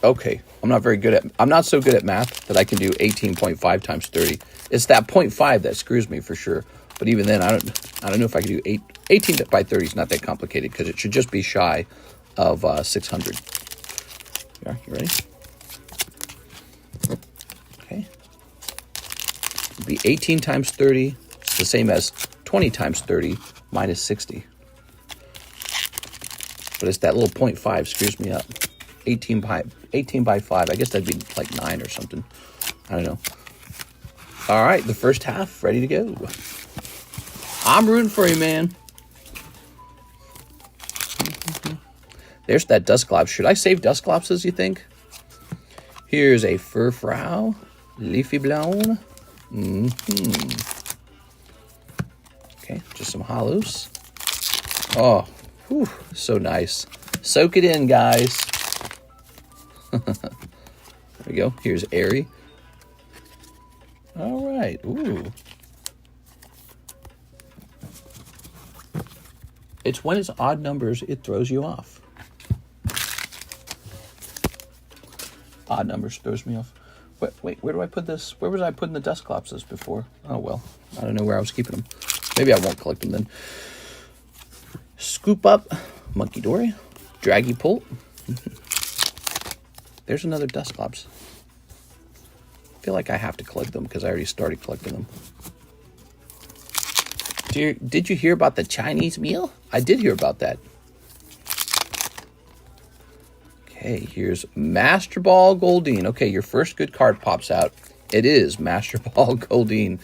Okay. I'm not so good at math that I can do 18.5 times 30. It's that 0.5 that screws me for sure. But even then, I don't know if I can do 18 by 30 is not that complicated, because it should just be shy of 600. Yeah, you ready? Okay. It'd be 18 times 30. It's the same as 20 times 30 minus 60. But it's that little 0.5 screws me up. 18 by 5. I guess that'd be like 9 or something. I don't know. All right, the first half ready to go. I'm rooting for you, man. There's that Dusclops. Should I save Dusclopses, you think? Here's a Furfrou, Leafy Blown. Okay, just some Holos. Oh, whew, so nice. Soak it in, guys. There we go. Here's Airy. All right. Ooh. It's when it's odd numbers, it throws you off. Odd numbers throws me off. Wait, where do I put this? Where was I putting the Dusclopses before? Oh, well. I don't know where I was keeping them. Maybe I won't collect them then. Scoop Up, Monkey Dory, Draggy Pull. There's another Dusclops. I feel like I have to collect them because I already started collecting them. Did you hear about the Chinese meal? I did hear about that. Okay, here's Master Ball Goldeen. Okay, your first good card pops out. It is Master Ball Goldeen.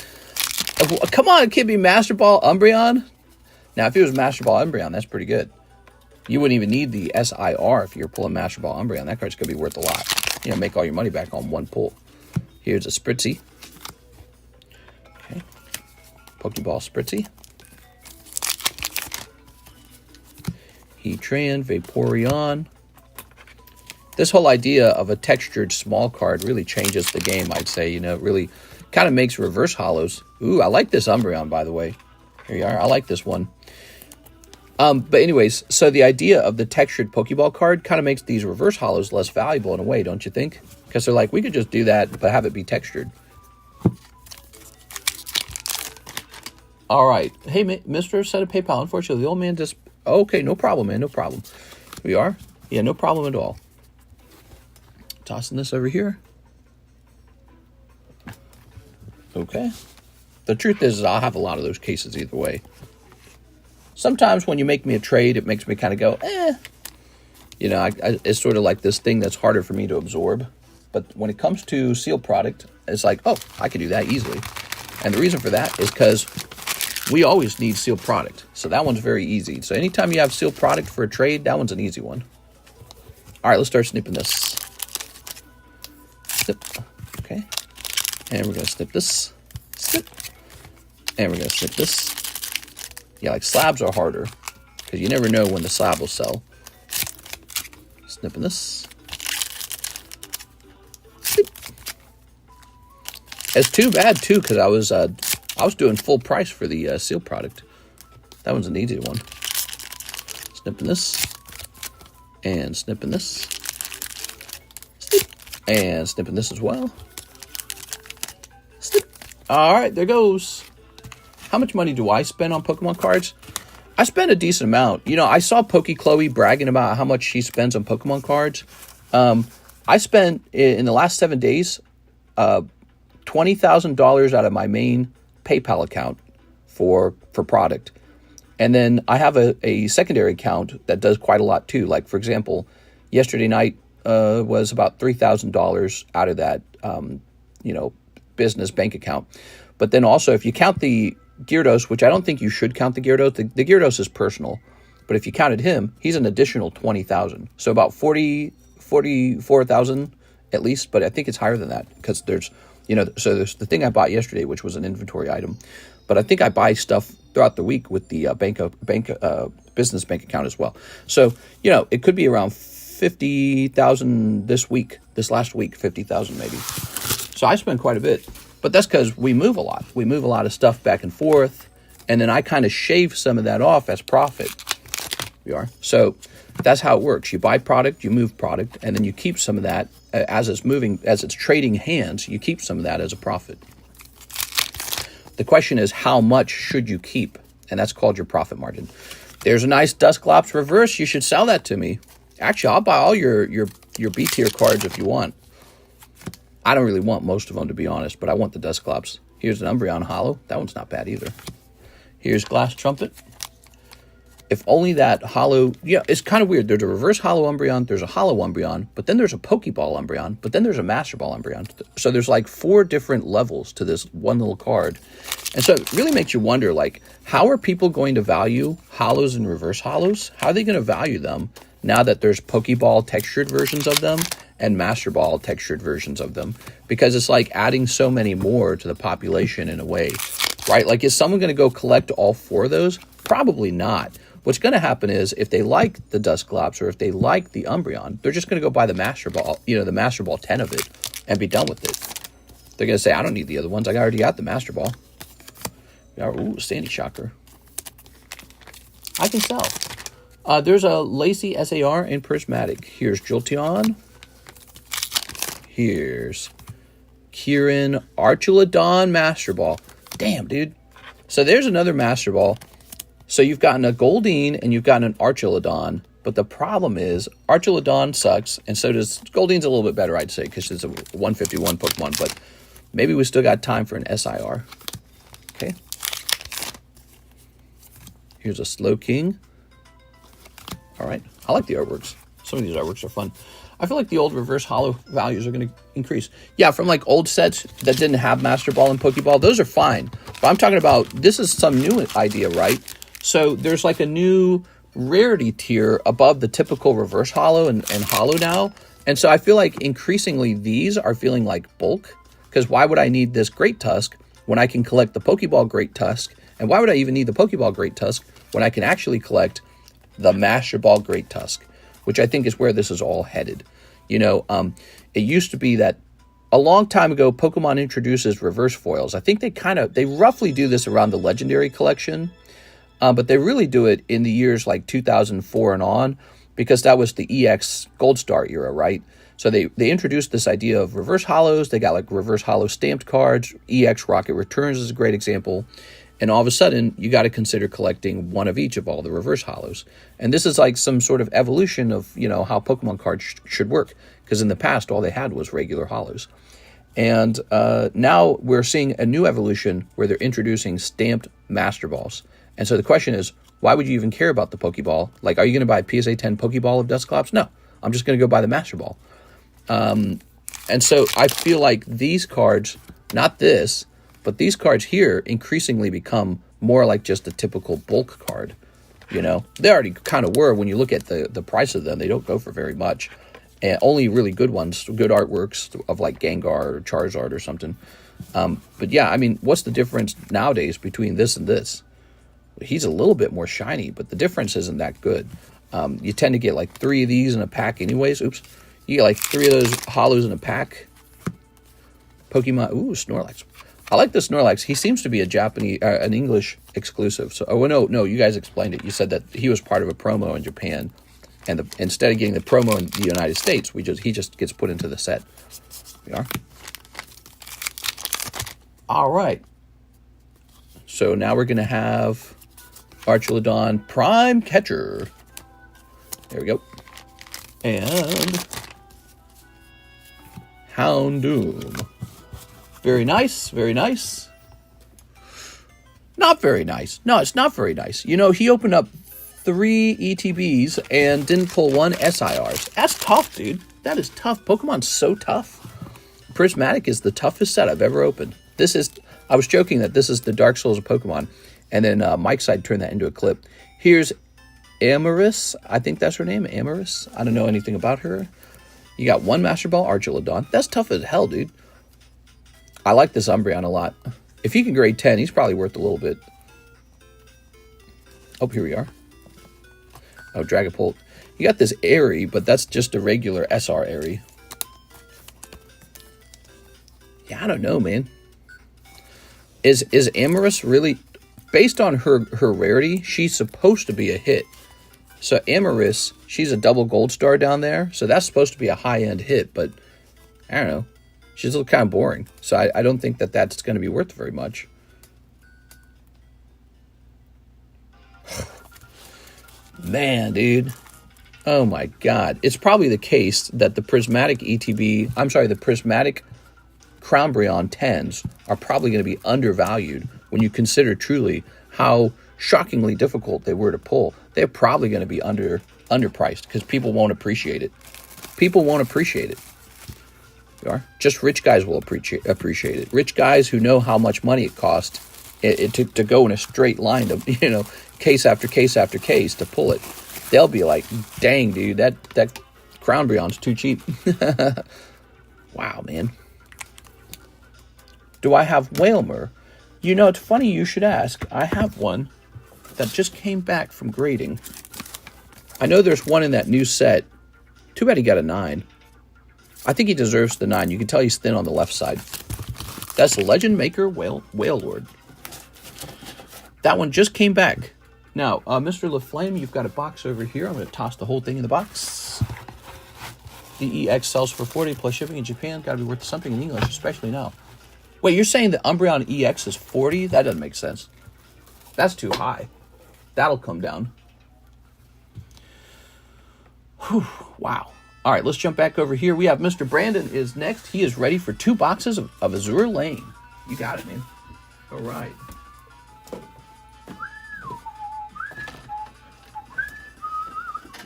Come on, it can't be Master Ball Umbreon. Now, if it was Master Ball Umbreon, that's pretty good. You wouldn't even need the SIR if you're pulling Master Ball Umbreon. That card's going to be worth a lot. You know, make all your money back on one pull. Here's a Spritzy. Okay. Pokeball Spritzy. Heatran, Vaporeon. This whole idea of a textured small card really changes the game, I'd say. You know, it really kind of makes reverse holos. Ooh, I like this Umbreon, by the way. Here you are. I like this one. But anyways, so the idea of the textured Pokeball card kind of makes these reverse holos less valuable in a way, don't you think? Because they're like, we could just do that, but have it be textured. All right. Hey, Mr. Set of PayPal. Unfortunately, the old man just... Okay, no problem, man. No problem. We are? Yeah, no problem at all. Tossing this over here. Okay. The truth is I'll have a lot of those cases either way. Sometimes when you make me a trade, it makes me kind of go, eh. You know, it's sort of like this thing that's harder for me to absorb. But when it comes to sealed product, it's like, oh, I can do that easily. And the reason for that is because we always need sealed product. So that one's very easy. So anytime you have sealed product for a trade, that one's an easy one. All right, let's start snipping this. Snip. Okay. And we're going to snip this. Snip. And we're going to snip this. Yeah, like slabs are harder because you never know when the slab will sell. Snipping this. Snip. It's too bad too because I was doing full price for the sealed product. That one's an easy one. Snipping this. And snipping this. Snip. And snipping this as well. Snip. All right, there goes. How much money do I spend on Pokemon cards? I spend a decent amount. You know, I saw Chloe bragging about how much she spends on Pokemon cards. I spent, in the last 7 days, $20,000 out of my main PayPal account for product. And then I have a secondary account that does quite a lot too. Like, for example, yesterday night was about $3,000 out of that, business bank account. But then also, if you count the Gyarados, which I don't think you should count the Gyarados. The Gyarados is personal. But if you counted him, he's an additional 20,000. So about 44,000 at least. But I think it's higher than that because there's the thing I bought yesterday, which was an inventory item. But I think I buy stuff throughout the week with the business bank account as well. So, it could be around 50,000 this last week, 50,000 maybe. So I spend quite a bit. But that's because we move a lot. We move a lot of stuff back and forth, and then I kind of shave some of that off as profit. So that's how it works. You buy product, you move product, and then you keep some of that as it's moving, as it's trading hands, you keep some of that as a profit. The question is, how much should you keep? And that's called your profit margin. There's a nice Dusclops reverse. You should sell that to me. Actually, I'll buy all your B tier cards if you want. I don't really want most of them, to be honest, but I want the Dusclops. Here's an Umbreon Holo. That one's not bad either. Here's Glass Trumpet. If only that Holo... Yeah, it's kind of weird. There's a reverse Holo Umbreon, there's a Holo Umbreon, but then there's a Pokeball Umbreon, but then there's a Master Ball Umbreon. So there's like 4 different levels to this one little card. And so it really makes you wonder, like, how are people going to value Holos and reverse Holos? How are they going to value them now that there's Pokeball textured versions of them and Master Ball textured versions of them? Because it's like adding so many more to the population in a way, right? Like, is someone going to go collect all 4 of those? Probably not. What's going to happen is if they like the Dusclops or if they like the Umbreon, they're just going to go buy the Master Ball, the Master Ball 10 of it and be done with it. They're going to say, I don't need the other ones. I already got the Master Ball. Ooh, Sandy Shocker. I can sell. There's a Lacy SAR in Prismatic. Here's Jolteon. Here's Kieran Archulodon Master Ball. Damn, dude. So there's another Master Ball. So you've gotten a Goldeen and you've gotten an Archulodon. But the problem is Archulodon sucks. And so does Goldeen's a little bit better, I'd say, because it's a 151 Pokemon. But maybe we still got time for an SIR. Okay. Here's a Slowking. All right. I like the artworks. Some of these artworks are fun. I feel like the old reverse holo values are going to increase. Yeah, from like old sets that didn't have Master Ball and Pokeball, those are fine. But I'm talking about, this is some new idea, right? So there's like a new rarity tier above the typical reverse holo and holo now. And so I feel like increasingly these are feeling like bulk. Because why would I need this Great Tusk when I can collect the Pokeball Great Tusk? And why would I even need the Pokeball Great Tusk when I can actually collect the Master Ball Great Tusk? Which I think is where this is all headed. It used to be that a long time ago, Pokemon introduces reverse foils. I think they roughly do this around the Legendary Collection, but they really do it in the years like 2004 and on, because that was the EX Gold Star era, right? So they introduced this idea of reverse holos. They got like reverse holo stamped cards. EX Rocket Returns is a great example. And all of a sudden, you got to consider collecting one of each of all the reverse holos. And this is like some sort of evolution of, how Pokemon cards should work. Because in the past, all they had was regular holos. And now we're seeing a new evolution where they're introducing stamped Master Balls. And so the question is, why would you even care about the Pokeball? Like, are you going to buy a PSA 10 Pokeball of Dusclops? No, I'm just going to go buy the Master Ball. And so I feel like these cards, not this, but these cards here increasingly become more like just a typical bulk card. You know, they already kind of were. When you look at the price of them, they don't go for very much. And only really good ones, good artworks of like Gengar or Charizard or something. But yeah, I mean, what's the difference nowadays between this and this? He's a little bit more shiny, but the difference isn't that good. You tend to get like 3 of these in a pack anyways. Oops. You get like 3 of those Holos in a pack. Pokemon. Ooh, Snorlax. I like the Snorlax. He seems to be a Japanese, an English exclusive. So, oh no, you guys explained it. You said that he was part of a promo in Japan, and instead of getting the promo in the United States, he just gets put into the set. We are. All right. So now we're gonna have Archelodon Prime Catcher. There we go. And Houndoom. Very nice, very nice. Not very nice. No, it's not very nice. You know, he opened up 3 ETBs and didn't pull 1 SIRs. That's tough, dude. That is tough. Pokemon's so tough. Prismatic is the toughest set I've ever opened. I was joking that this is the Dark Souls of Pokemon, and then Mike's side turned that into a clip. Here's Amaris. I think that's her name, Amaris. I don't know anything about her. You got 1 Master Ball Archelodon. That's tough as hell, dude. I like this Umbreon a lot. If he can grade 10, he's probably worth a little bit. Oh, here we are. Oh, Dragapult. You got this Airy, but that's just a regular SR Airy. Yeah, I don't know, man. Is Amaris really... Based on her rarity, she's supposed to be a hit. So Amaris, she's a double gold star down there. So that's supposed to be a high-end hit, but I don't know. She's a little kind of boring. So I don't think that that's going to be worth very much. Man, dude. Oh my God. It's probably the case that the Prismatic ETB... I'm sorry, the Prismatic Umbreon 10s are probably going to be undervalued when you consider truly how shockingly difficult they were to pull. They're probably going to be underpriced because people won't appreciate it. People won't appreciate it. You are. Just rich guys will appreciate it. Rich guys who know how much money it costs to go in a straight line to, you know, case after case after case to pull it. They'll be like, dang, dude, that Umbreon's too cheap. Wow, man. Do I have Wailmer? You know, it's funny you should ask. I have one that just came back from grading. I know there's one in that new set. Too bad he got a 9. I think he deserves the 9. You can tell he's thin on the left side. That's Legend Maker Wailord. That one just came back. Now, Mr. LaFlame, you've got a box over here. I'm going to toss the whole thing in the box. The EX sells for 40 plus shipping in Japan. Got to be worth something in English, especially now. Wait, you're saying the Umbreon EX is 40? That doesn't make sense. That's too high. That'll come down. Whew, wow. All right, let's jump back over here. We have Mr. Brandon is next. He is ready for 2 boxes of Azure Lane. You got it, man. All right.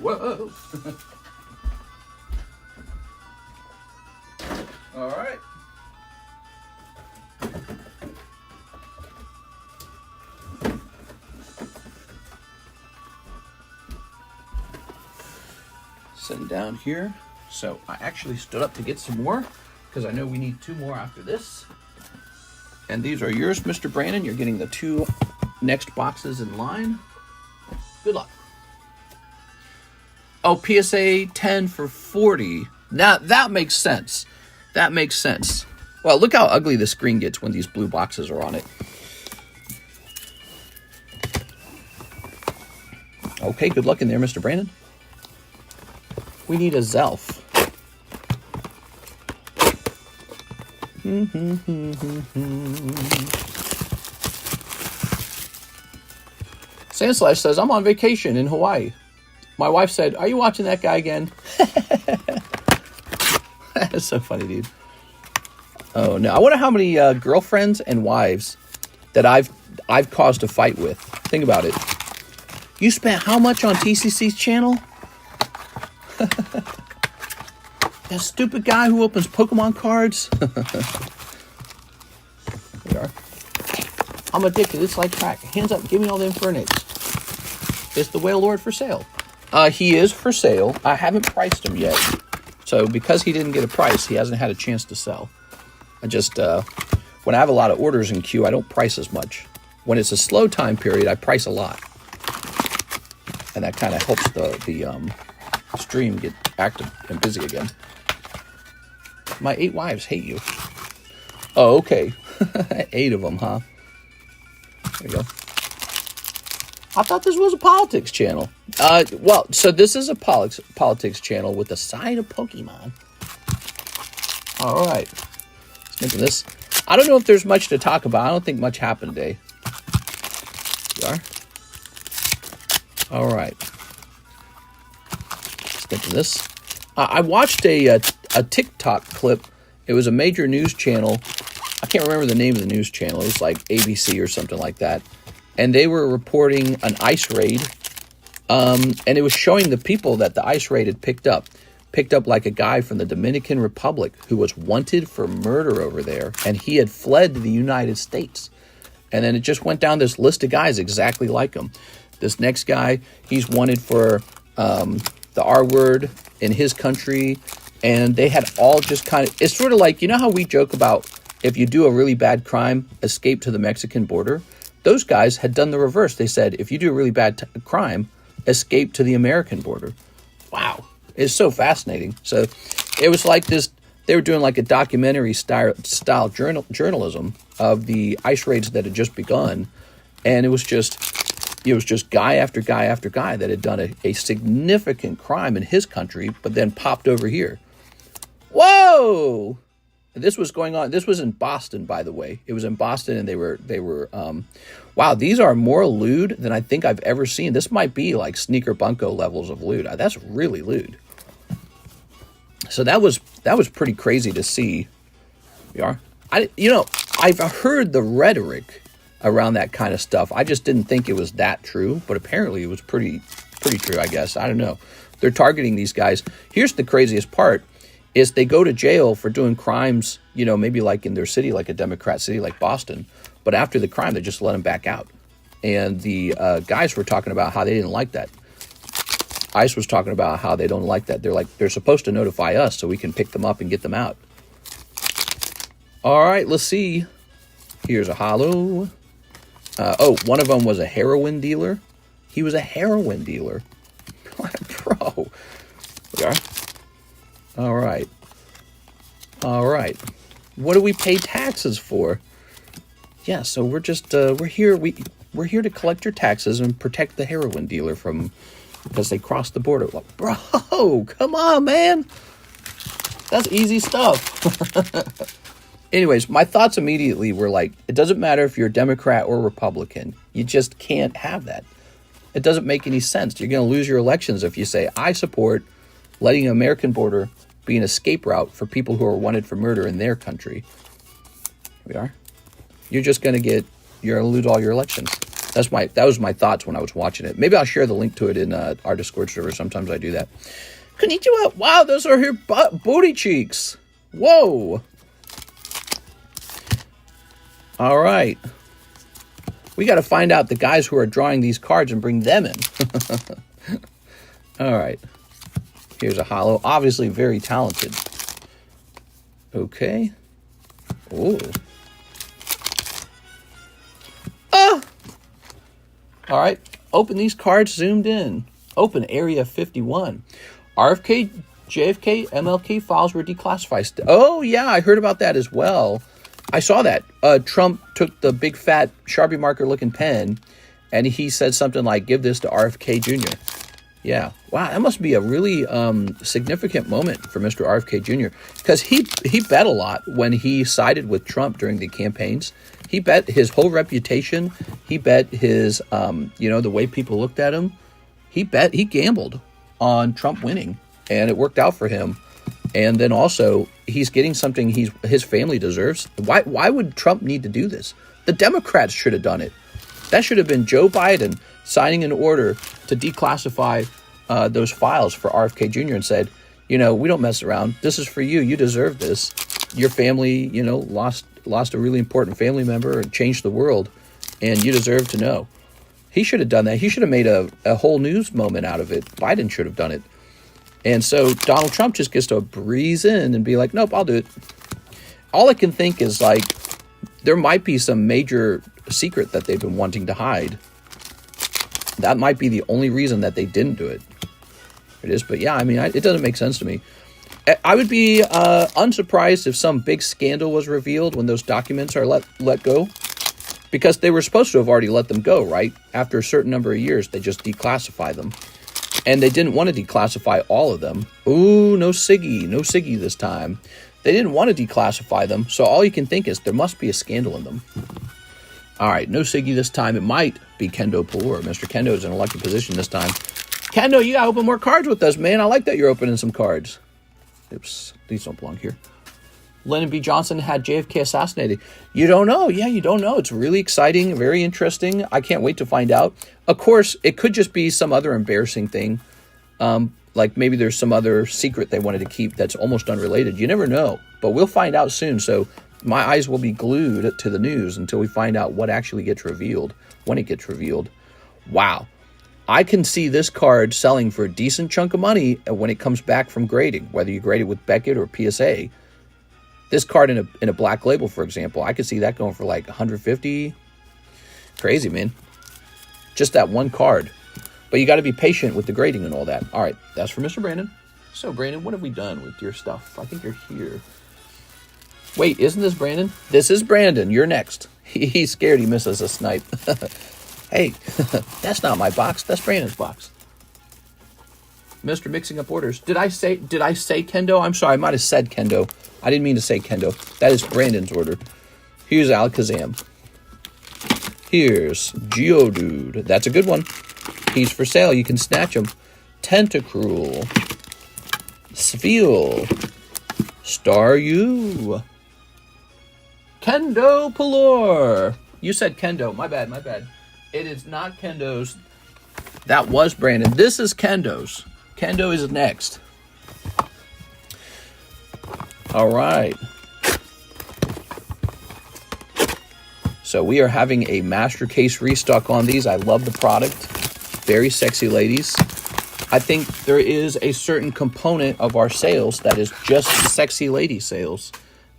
Whoa. All right. Sitting down here. So I actually stood up to get some more because I know we need 2 more after this. And these are yours, Mr. Brandon. You're getting the 2 next boxes in line. Good luck. Oh, PSA 10 for 40. Now that makes sense. That makes sense. Well, look how ugly the screen gets when these blue boxes are on it. Okay, good luck in there, Mr. Brandon. We need a ZELLE. Sandslash says, I'm on vacation in Hawaii. My wife said, are you watching that guy again? That's so funny, dude. Oh, no. I wonder how many girlfriends and wives that I've caused a fight with. Think about it. You spent how much on TCC's channel? That stupid guy who opens Pokemon cards. There we are. I'm addicted. It's like crack. Hands up. Give me all the Infernates. Is the Whale Lord for sale? He is for sale. I haven't priced him yet. So because he didn't get a price, he hasn't had a chance to sell. I just, when I have a lot of orders in queue, I don't price as much. When it's a slow time period, I price a lot. And that kind of helps the stream get active and busy again. My 8 wives hate you. Oh, okay. 8 of them, huh? There you go. I thought this was a politics channel. Well, so this is a politics channel with a side of Pokemon. All right. Let's make this. I don't know if there's much to talk about. I don't think much happened today. You are? All right. Let's get to this. I watched a TikTok clip. It was a major news channel. I can't remember the name of the news channel. It was like ABC or something like that. And they were reporting an ice raid. And it was showing the people that the ice raid had picked up. Picked up like a guy from the Dominican Republic who was wanted for murder over there. And he had fled to the United States. And then it just went down this list of guys exactly like him. This next guy, he's wanted for the R word in his country. And they had all just kind of, it's sort of like, you know how we joke about if you do a really bad crime, escape to the Mexican border? Those guys had done the reverse. They said, if you do a really bad crime, escape to the American border. Wow. It's so fascinating. So it was like this, they were doing like a documentary style journalism of the ice raids that had just begun. And it was just guy after guy after guy that had done a significant crime in his country, but then popped over here. Whoa! This was going on. This was in Boston, by the way. It was in Boston, and they were. Wow, these are more lewd than I think I've ever seen. This might be like Sneaker Bunko levels of lewd. That's really lewd. So that was pretty crazy to see. I've heard the rhetoric around that kind of stuff. I just didn't think it was that true, but apparently it was pretty true. I guess I don't know. They're targeting these guys. Here's the craziest part. Is they go to jail for doing crimes, maybe like in their city, like a Democrat city like Boston. But after the crime, they just let them back out. And the guys were talking about how they didn't like that. ICE was talking about how they don't like that. They're like, they're supposed to notify us so we can pick them up and get them out. All right, let's see. Here's a holo. One of them was a heroin dealer. He was a heroin dealer. Bro. Okay. All right. What do we pay taxes for? Yeah, so we're just we're here to collect your taxes and protect the heroin dealer because they crossed the border. Well, bro, come on, man. That's easy stuff. Anyways, my thoughts immediately were like, it doesn't matter if you're a Democrat or Republican. You just can't have that. It doesn't make any sense. You're going to lose your elections if you say, I support letting an American border be an escape route for people who are wanted for murder in their country. Here we are. You're going to lose all your elections. That was my thoughts when I was watching it. Maybe I'll share the link to it in our Discord server. Sometimes I do that. Konnichiwa. Wow, those are her booty cheeks. Whoa. All right. We got to find out the guys who are drawing these cards and bring them in. All right. Here's a holo. Obviously very talented. Okay. Ooh. All right. Open these cards zoomed in. Open Area 51. RFK, JFK, MLK files were declassified. Oh, yeah. I heard about that as well. I saw that. Trump took the big fat Sharpie marker looking pen and he said something like, give this to RFK Jr. Yeah. Wow. That must be a really significant moment for Mr. RFK Jr. because he bet a lot when he sided with Trump during the campaigns. He bet his whole reputation. He bet his, the way people looked at him. He gambled on Trump winning and it worked out for him. And then also he's getting something his family deserves. Why would Trump need to do this? The Democrats should have done it. That should have been Joe Biden signing an order to declassify those files for RFK Jr. and said, we don't mess around. This is for you. You deserve this. Your family, lost a really important family member and changed the world. and you deserve to know. He should have done that. He should have made a whole news moment out of it. Biden should have done it. And so Donald Trump just gets to breeze in and be like, nope, I'll do it. All I can think is, like, there might be some major secret that they've been wanting to hide. That might be the only reason that they didn't do it. It is, but yeah, I mean, it doesn't make sense to me. I would be unsurprised if some big scandal was revealed when those documents are let go. Because they were supposed to have already let them go, right? After a certain number of years, they just declassify them. And they didn't want to declassify all of them. Ooh, no Siggy this time. They didn't want to declassify them, so all you can think is there must be a scandal in them. All right, no Siggy this time. It might be Kendo Poor. Mr. Kendo is in an elected position this time. Kendo, you got to open more cards with us, man. I like that you're opening some cards. Oops, these don't belong here. Lyndon B. Johnson had JFK assassinated. You don't know. Yeah, you don't know. It's really exciting, very interesting. I can't wait to find out. Of course, it could just be some other embarrassing thing. Like maybe there's some other secret they wanted to keep that's almost unrelated. You never know. But we'll find out soon. So my eyes will be glued to the news until we find out what actually gets revealed, when it gets revealed. Wow. I can see this card selling for a decent chunk of money when it comes back from grading, whether you grade it with Beckett or PSA. This card in a black label, for example, I could see that going for like 150. Crazy, man. Just that one card. But you got to be patient with the grading and all that. All right, that's for Mr. Brandon. So, Brandon, what have we done with your stuff? I think you're here. Wait, isn't this Brandon? This is Brandon. You're next. He's scared he misses a snipe. Hey, that's not my box. That's Brandon's box. Mr. Mixing Up Orders. Did I say Kendo? I'm sorry, I might have said Kendo. I didn't mean to say Kendo. That is Brandon's order. Here's Alakazam. Here's Geodude. That's a good one. He's for sale. You can snatch him. Tentacruel. Spheal. Staryu. Kendo Pelor. You said Kendo. My bad. It is not Kendo's. That was Brandon. This is Kendo's. Kendo is next. All right. So we are having a master case restock on these. I love the product. Very sexy ladies. I think there is a certain component of our sales that is just sexy lady sales.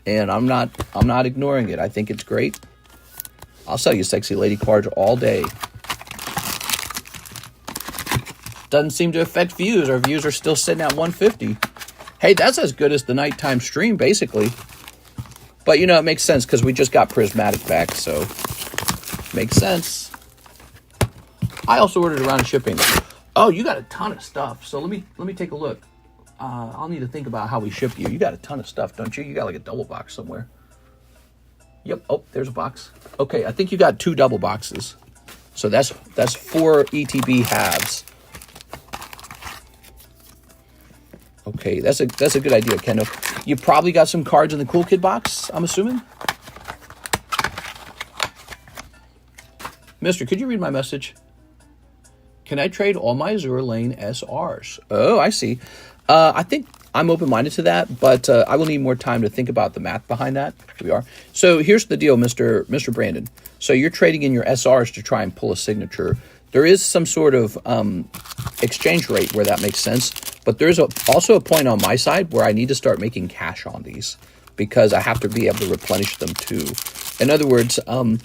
And I'm not ignoring it. I think it's great. I'll sell you sexy lady cards all day. Doesn't seem to affect views. Our views are still sitting at 150. Hey, that's as good as the nighttime stream, basically. But, you know, it makes sense because we just got Prismatic back, so makes sense. I also ordered around shipping. Oh, you got a ton of stuff. So let me take a look. I'll need to think about how we ship you. You got a ton of stuff, don't you? You got like a double box somewhere. Yep. Oh, there's a box. Okay, I think you got 2 double boxes. So that's 4 ETB halves. Okay, that's a good idea, Kendo. You probably got some cards in the Cool Kid box, I'm assuming? Mister, could you read my message? Can I trade all my Azure Lane SRs? Oh, I see. I think I'm open-minded to that, but I will need more time to think about the math behind that. Here we are. So here's the deal, Mr. Brandon. So you're trading in your SRs to try and pull a signature. There is some sort of exchange rate where that makes sense, but there's also a point on my side where I need to start making cash on these because I have to be able to replenish them too. In other words, I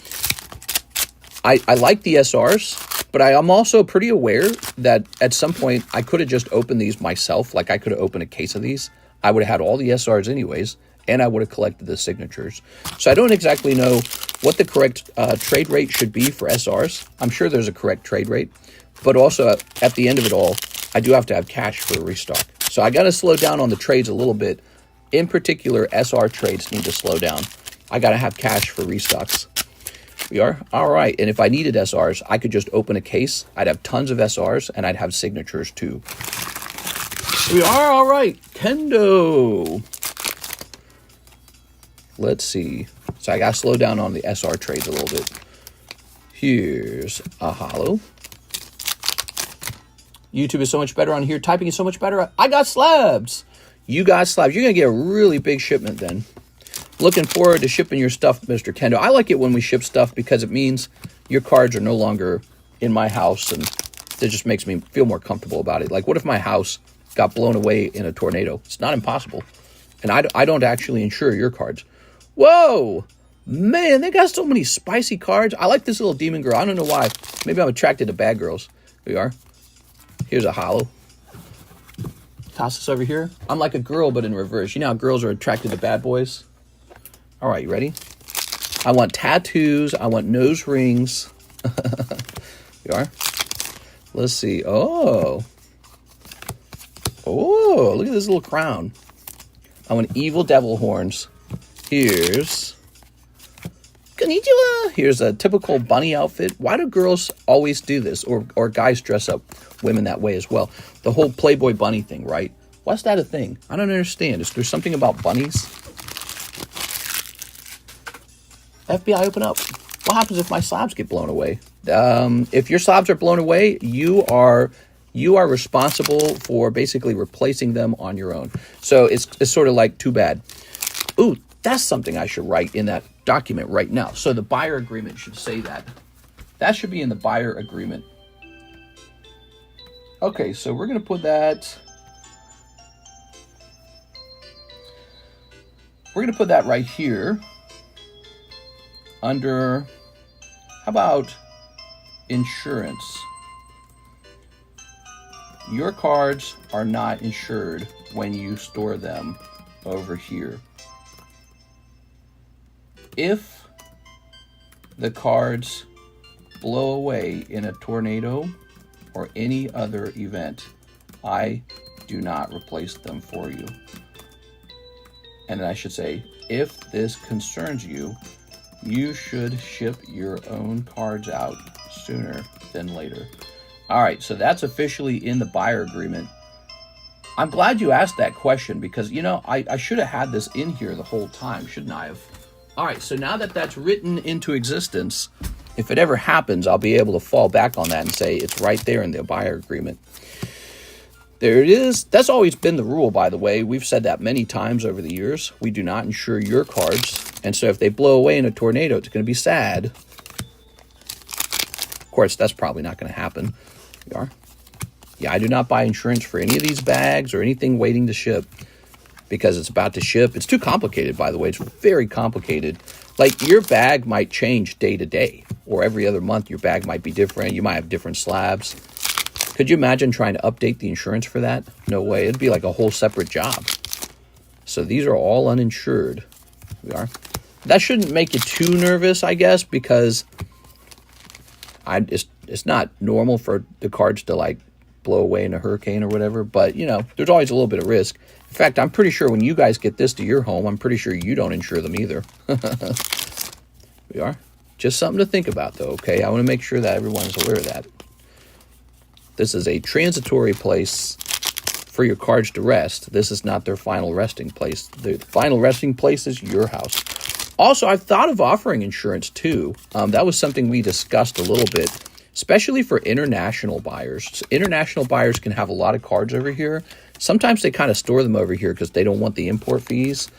like the SRs, but I am also pretty aware that at some point I could have just opened these myself. Like I could have opened a case of these. I would have had all the SRs anyways, and I would have collected the signatures. So I don't exactly know what the correct trade rate should be for SRs. I'm sure there's a correct trade rate, but also at the end of it all, I do have to have cash for a restock. So I got to slow down on the trades a little bit. In particular, SR trades need to slow down. I got to have cash for restocks. We are? All right. And if I needed SRs, I could just open a case. I'd have tons of SRs, and I'd have signatures too. We are? All right. Kendo. Let's see. So I got to slow down on the SR trades a little bit. Here's a Holo. YouTube is so much better on here. Typing is so much better. I got slabs. You got slabs. You're going to get a really big shipment then. Looking forward to shipping your stuff, Mr. Kendo. I like it when we ship stuff because it means your cards are no longer in my house, and it just makes me feel more comfortable about it. Like, what if my house got blown away in a tornado? It's not impossible. And I don't actually insure your cards. Whoa! Man, they got so many spicy cards. I like this little demon girl. I don't know why. Maybe I'm attracted to bad girls. Here we are. Here's a holo. Toss this over here. I'm like a girl, but in reverse. You know how girls are attracted to bad boys? All right, you ready? I want tattoos. I want nose rings. Here we are. Let's see. Oh, look at this little crown. I want evil devil horns. Here's konnichiwa. Here's a typical bunny outfit. Why do girls always do this? Or guys dress up women that way as well? The whole Playboy bunny thing, right? Why's that a thing? I don't understand. Is there something about bunnies? FBI, open up. What happens if my slabs get blown away? If your slabs are blown away, you are responsible for basically replacing them on your own. So it's sort of like, too bad. Ooh, that's something I should write in that document right now. So the buyer agreement should say that. That should be in the buyer agreement. Okay, so we're going to put that... We're going to put that right here under... How about insurance? Your cards are not insured when you store them over here. If the cards blow away in a tornado or any other event, I do not replace them for you. And then I should say, if this concerns you, you should ship your own cards out sooner than later. All right, so that's officially in the buyer agreement. I'm glad you asked that question because, you know, I should have had this in here the whole time, shouldn't I have? All right, so now that that's written into existence, if it ever happens, I'll be able to fall back on that and say it's right there in the buyer agreement. There it is. That's always been the rule, by the way. We've said that many times over the years. We do not insure your cards. And so if they blow away in a tornado, it's going to be sad. Of course, that's probably not going to happen. We are. Yeah, I do not buy insurance for any of these bags or anything waiting to ship because it's about to ship. It's too complicated, by the way. It's very complicated. Like, your bag might change day to day, or every other month your bag might be different. You might have different slabs. Could you imagine trying to update the insurance for that? No way. It'd be like a whole separate job. So these are all uninsured. We are. That shouldn't make you too nervous, I guess, because it's not normal for the cards to, like, blow away in a hurricane or whatever. But, you know, there's always a little bit of risk. In fact, I'm pretty sure when you guys get this to your home, I'm pretty sure you don't insure them either. We are. Just something to think about, though, okay? I want to make sure that everyone's aware of that. This is a transitory place for your cards to rest. This is not their final resting place. The final resting place is your house. Also, I've thought of offering insurance, too. That was something we discussed a little bit, especially for international buyers. So international buyers can have a lot of cards over here. Sometimes they kind of store them over here because they don't want the import fees.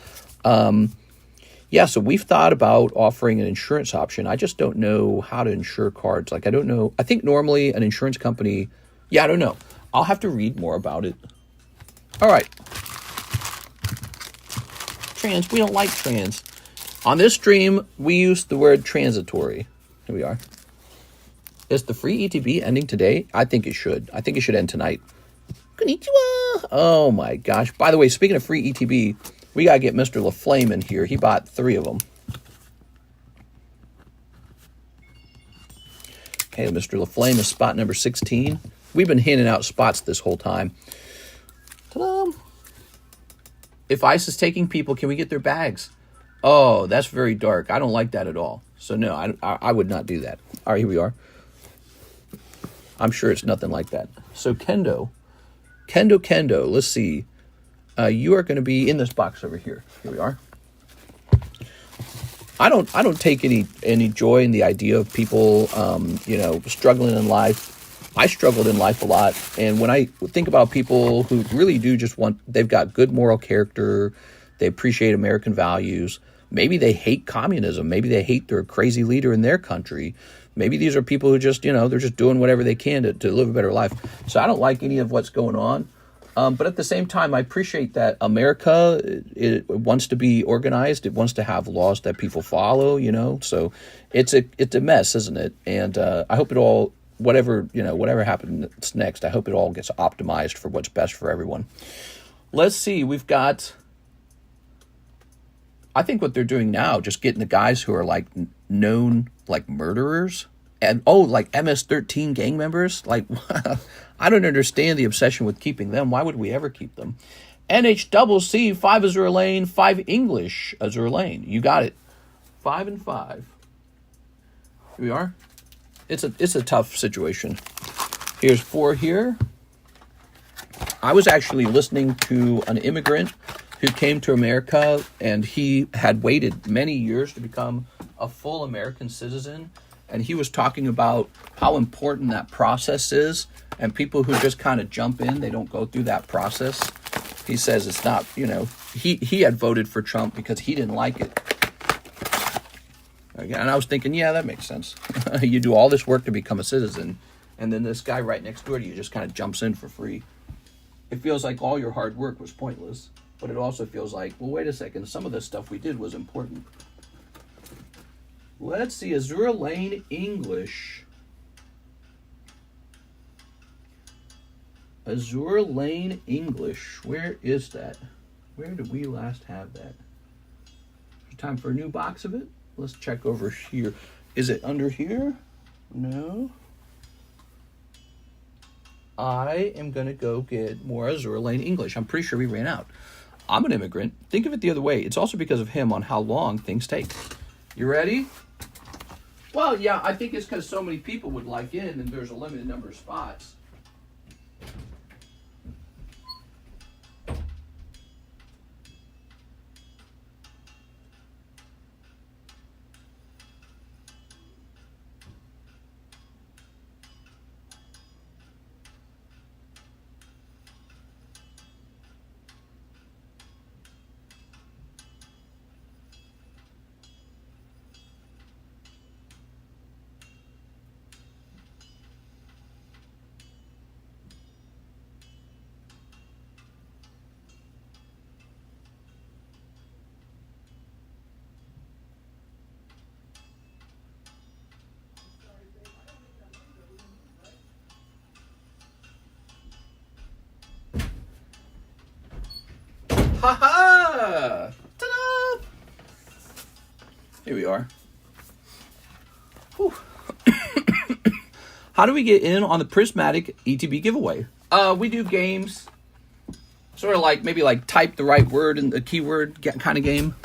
Yeah, so we've thought about offering an insurance option. I just don't know how to insure cards. Like, I don't know. I think normally an insurance company... Yeah, I don't know. I'll have to read more about it. All right. Trans. We don't like trans. On this stream, we use the word transitory. Here we are. Is the free ETB ending today? I think it should. I think it should end tonight. Konnichiwa. Oh, my gosh. By the way, speaking of free ETB, we got to get Mr. LaFlame in here. He bought 3 of them. Okay, Mr. LaFlame is spot number 16. We've been handing out spots this whole time. Ta-da! If ICE is taking people, can we get their bags? Oh, that's very dark. I don't like that at all. So, no, I would not do that. All right, here we are. I'm sure it's nothing like that. So, Kendo. Let's see. You are going to be in this box over here. Here we are. I don't take any joy in the idea of people, struggling in life. I struggled in life a lot, and when I think about people who really do just they've got good moral character, They appreciate American values. Maybe they hate communism. Maybe they hate their crazy leader in their country. Maybe these are people who just, they're just doing whatever they can to live a better life. So I don't like any of what's going on. But at the same time, I appreciate that America, it wants to be organized. It wants to have laws that people follow, So it's a mess, isn't it? And I hope it all, whatever happens next, I hope it all gets optimized for what's best for everyone. Let's see. We've got, I think what they're doing now, just getting the guys who are like known like murderers and like MS-13 gang members. Like, I don't understand the obsession with keeping them. Why would we ever keep them? NHCC 5 Azure Lane, 5 English Azure Lane. You got it. 5 and 5. Here we are. It's a tough situation. Here's 4 here. I was actually listening to an immigrant who came to America, and he had waited many years to become a full American citizen. And he was talking about how important that process is, and people who just kind of jump in, they don't go through that process. He says it's not, he had voted for Trump because he didn't like it. Again, and I was thinking, yeah, that makes sense. You do all this work to become a citizen, and then this guy right next door to you just kind of jumps in for free. It feels like all your hard work was pointless, but it also feels like, well, wait a second, some of the stuff we did was important. Let's see, Azure Lane English. Azure Lane English. Where is that? Where did we last have that? Time for a new box of it? Let's check over here. Is it under here? No. I am going to go get more Azure Lane English. I'm pretty sure we ran out. I'm an immigrant. Think of it the other way. It's also because of him on how long things take. You ready? Well, yeah, I think it's because so many people would like in and there's a limited number of spots. Ha-ha! Ta-da! Here we are. Whew. How do we get in on the Prismatic ETB giveaway? We do games. Sort of like, maybe like type the right word in the keyword kind of game.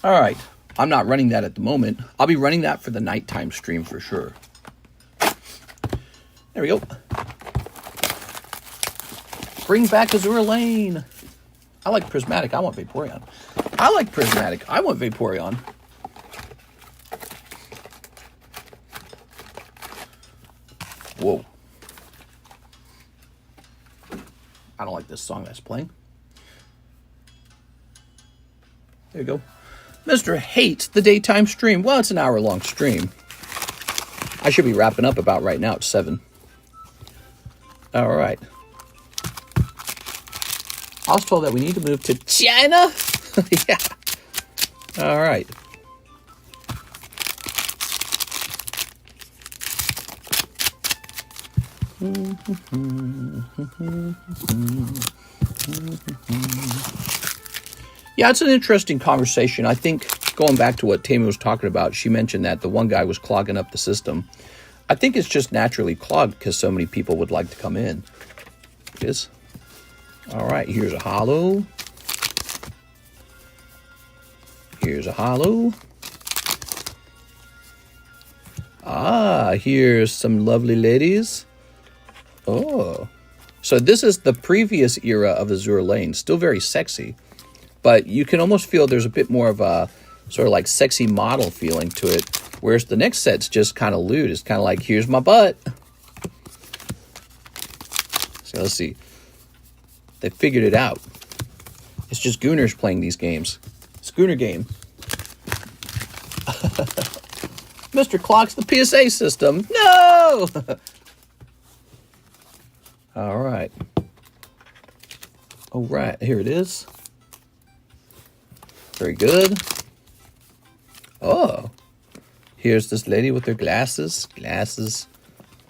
All right. I'm not running that at the moment. I'll be running that for the nighttime stream for sure. There we go. Bring back Azure Lane. I like Prismatic. I want Vaporeon. I like Prismatic. I want Vaporeon. Whoa. I don't like this song that's playing. There you go. Mr. hates the daytime stream. Well, it's an hour-long stream. I should be wrapping up about right now. It's 7. All right. I was told that we need to move to China. Yeah. All right. Yeah, it's an interesting conversation. I think going back to what Tammy was talking about, she mentioned that the one guy was clogging up the system. I think it's just naturally clogged because so many people would like to come in. It is. All right, here's a Holo. Here's a Holo. Ah, here's some lovely ladies. Oh. So this is the previous era of Azure Lane. Still very sexy. But you can almost feel there's a bit more of a sort of like sexy model feeling to it. Whereas the next set's just kind of lewd. It's kind of like, here's my butt. So let's see. They figured it out. It's just Gooners playing these games. Schooner game. Mr. Clocks the PSA system. No! All right. All right, here it is. Very good. Oh. Here's this lady with her glasses.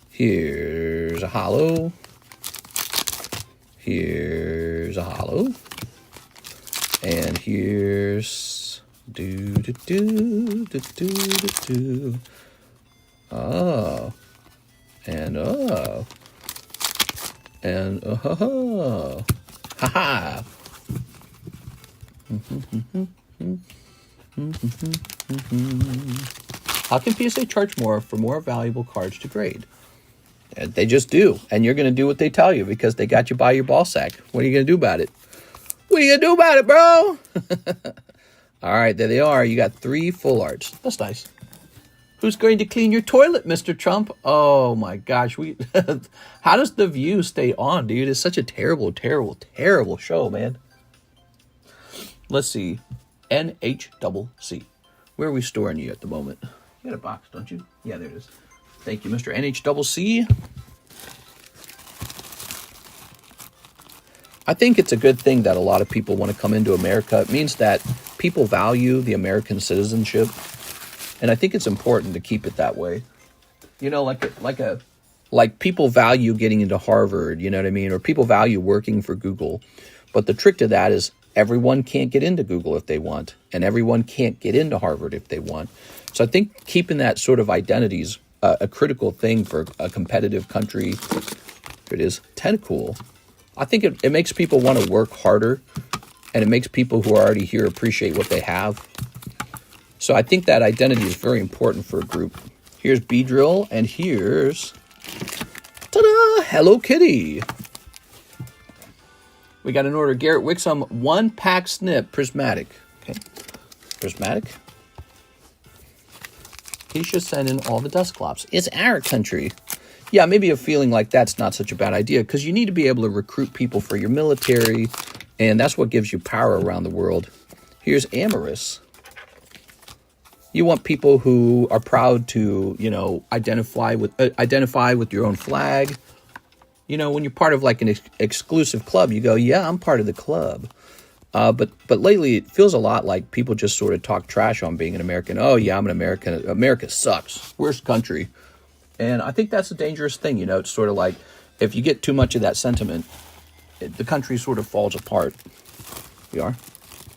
Here's a holo. Here's a holo. And here's oh. And oh. And oh. Ha ha. How can PSA charge more for more valuable cards to grade? And they just do. And you're going to do what they tell you because they got you by your ball sack. What are you going to do about it? What are you going to do about it, bro? All right, there they are. You got 3 full arts. That's nice. Who's going to clean your toilet, Mr. Trump? Oh, my gosh. How does the view stay on, dude? It's such a terrible, terrible, terrible show, man. Let's see. NHCC. Where are we storing you at the moment? You got a box, don't you? Yeah, there it is. Thank you, Mr. NHCC. I think it's a good thing that a lot of people want to come into America. It means that people value the American citizenship. And I think it's important to keep it that way. You know, like people value getting into Harvard, you know what I mean? Or people value working for Google. But the trick to that is everyone can't get into Google if they want. And everyone can't get into Harvard if they want. So I think keeping that sort of identity is a critical thing for a competitive country. Here it is, tentacle. I think it makes people want to work harder. And it makes people who are already here appreciate what they have. So I think that identity is very important for a group. Here's B-Drill, and here's, ta-da, Hello Kitty. We got an order, Garrett Wixom, 1-pack snip, Prismatic. Okay, Prismatic. He should send in all the Dusclops. It's our country. Yeah, maybe a feeling like that's not such a bad idea, because you need to be able to recruit people for your military, and that's what gives you power around the world. Here's Amorous. You want people who are proud to, you know, identify with your own flag. You know, when you're part of like an exclusive club, you go, yeah, I'm part of the club. But lately, it feels a lot like people just sort of talk trash on being an American. Oh, yeah, I'm an American. America sucks. Worst country. And I think that's a dangerous thing. You know, it's sort of like if you get too much of that sentiment, the country sort of falls apart. We are.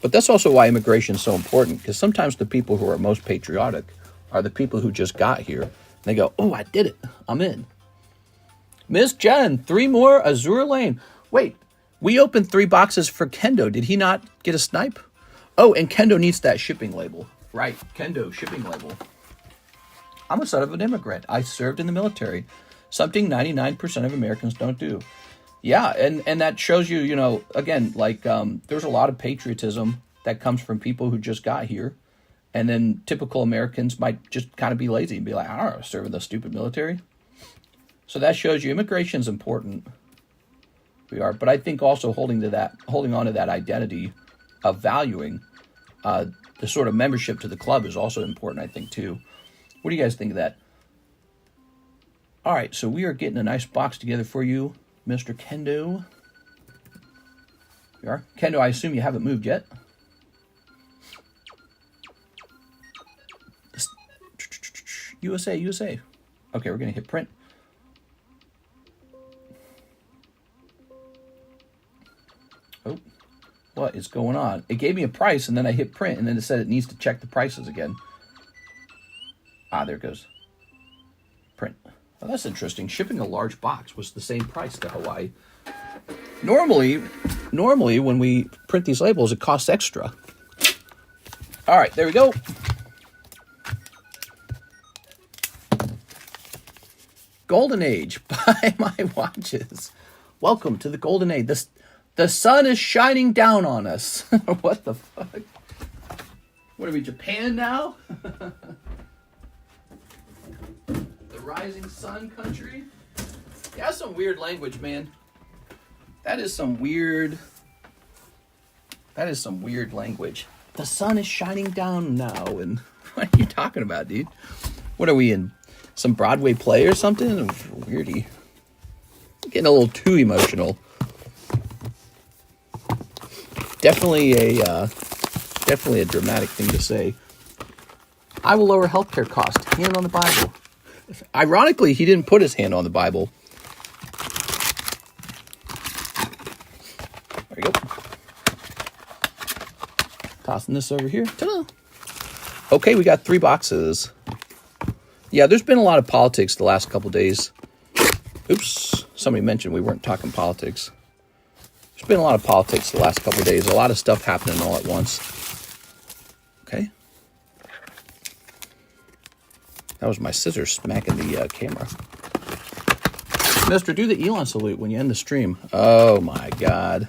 But that's also why immigration is so important, because sometimes the people who are most patriotic are the people who just got here. And they go, oh, I did it. I'm in. Miss Jen, 3 more Azure Lane. Wait, we opened 3 boxes for Kendo. Did he not get a snipe? Oh, and Kendo needs that shipping label. Right, Kendo, shipping label. I'm a son of an immigrant. I served in the military. Something 99% of Americans don't do. Yeah, and that shows you, you know, again, like there's a lot of patriotism that comes from people who just got here. And then typical Americans might just kind of be lazy and be like, I don't know, serve in the stupid military. So that shows you immigration is important. We are. But I think also holding on to that identity of valuing the sort of membership to the club is also important, I think, too. What do you guys think of that? All right, so we are getting a nice box together for you, Mr. Kendo. You are? Kendo, I assume you haven't moved yet. USA. Okay, we're going to hit print. Oh, what is going on? It gave me a price, and then I hit print, and then it said it needs to check the prices again. Ah, there it goes. Print. Well, that's interesting. Shipping a large box was the same price to Hawaii. Normally when we print these labels, it costs extra. All right, there we go. Golden Age. Buy my watches. Welcome to the Golden Age. The sun is shining down on us. What the fuck? What are we, Japan now? Rising sun country. Yeah, that's some weird language, man. That is some weird That is some weird language. The sun is shining down now, and what are you talking about, dude? What are we in? Some Broadway play or something? Weirdy. Getting a little too emotional. Definitely a dramatic thing to say. I will lower healthcare costs. Hand on the Bible. Ironically, he didn't put his hand on the Bible. There you go. Tossing this over here. Ta-da! Okay, we got 3 boxes. Yeah, there's been a lot of politics the last couple days. Oops, somebody mentioned we weren't talking politics. There's been a lot of politics the last couple days. A lot of stuff happening all at once. Okay. That was my scissors smacking the camera. Mister, do the Elon salute when you end the stream. Oh my God.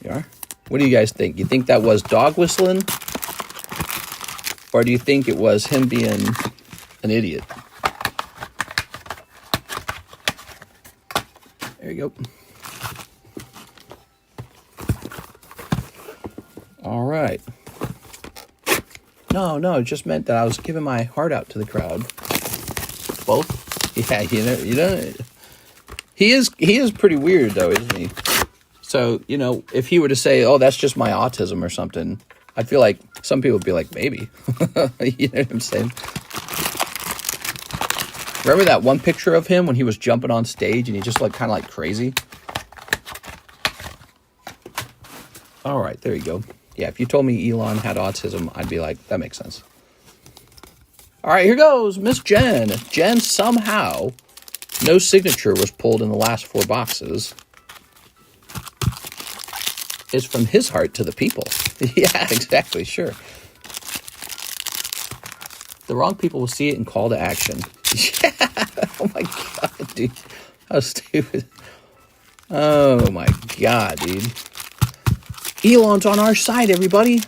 You are? What do you guys think? You think that was dog whistling? Or do you think it was him being an idiot? There you go. All right. No, it just meant that I was giving my heart out to the crowd. Both? Yeah, you know, he is pretty weird though, isn't he? So, you know, if he were to say, "Oh, that's just my autism" or something, I feel like some people would be like, maybe. You know what I'm saying? Remember that one picture of him when he was jumping on stage and he just looked kind of like crazy? All right, there you go. Yeah, if you told me Elon had autism, I'd be like, that makes sense. All right, here goes Miss Jen. Jen, somehow, no signature was pulled in the last 4 boxes. It's from his heart to the people. Yeah, exactly, sure. The wrong people will see it and call to action. Yeah, oh my God, dude. How stupid. Oh my God, dude. Elon's on our side, everybody.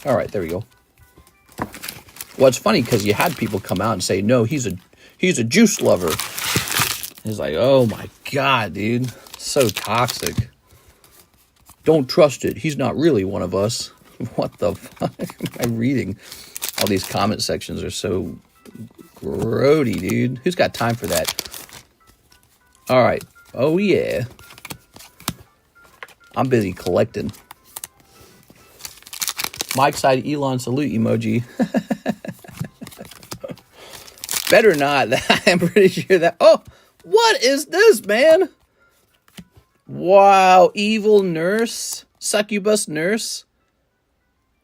All right, there we go. Well, it's funny because you had people come out and say, no, he's a juice lover. It's like, oh my God, dude. So toxic. Don't trust it. He's not really one of us. What the fuck am I reading? All these comment sections are so grody, dude. Who's got time for that? All right. Oh, yeah. I'm busy collecting. Mike's side Elon salute emoji. Better not. I'm pretty sure that... Oh, what is this, man? Wow. Evil nurse. Succubus nurse.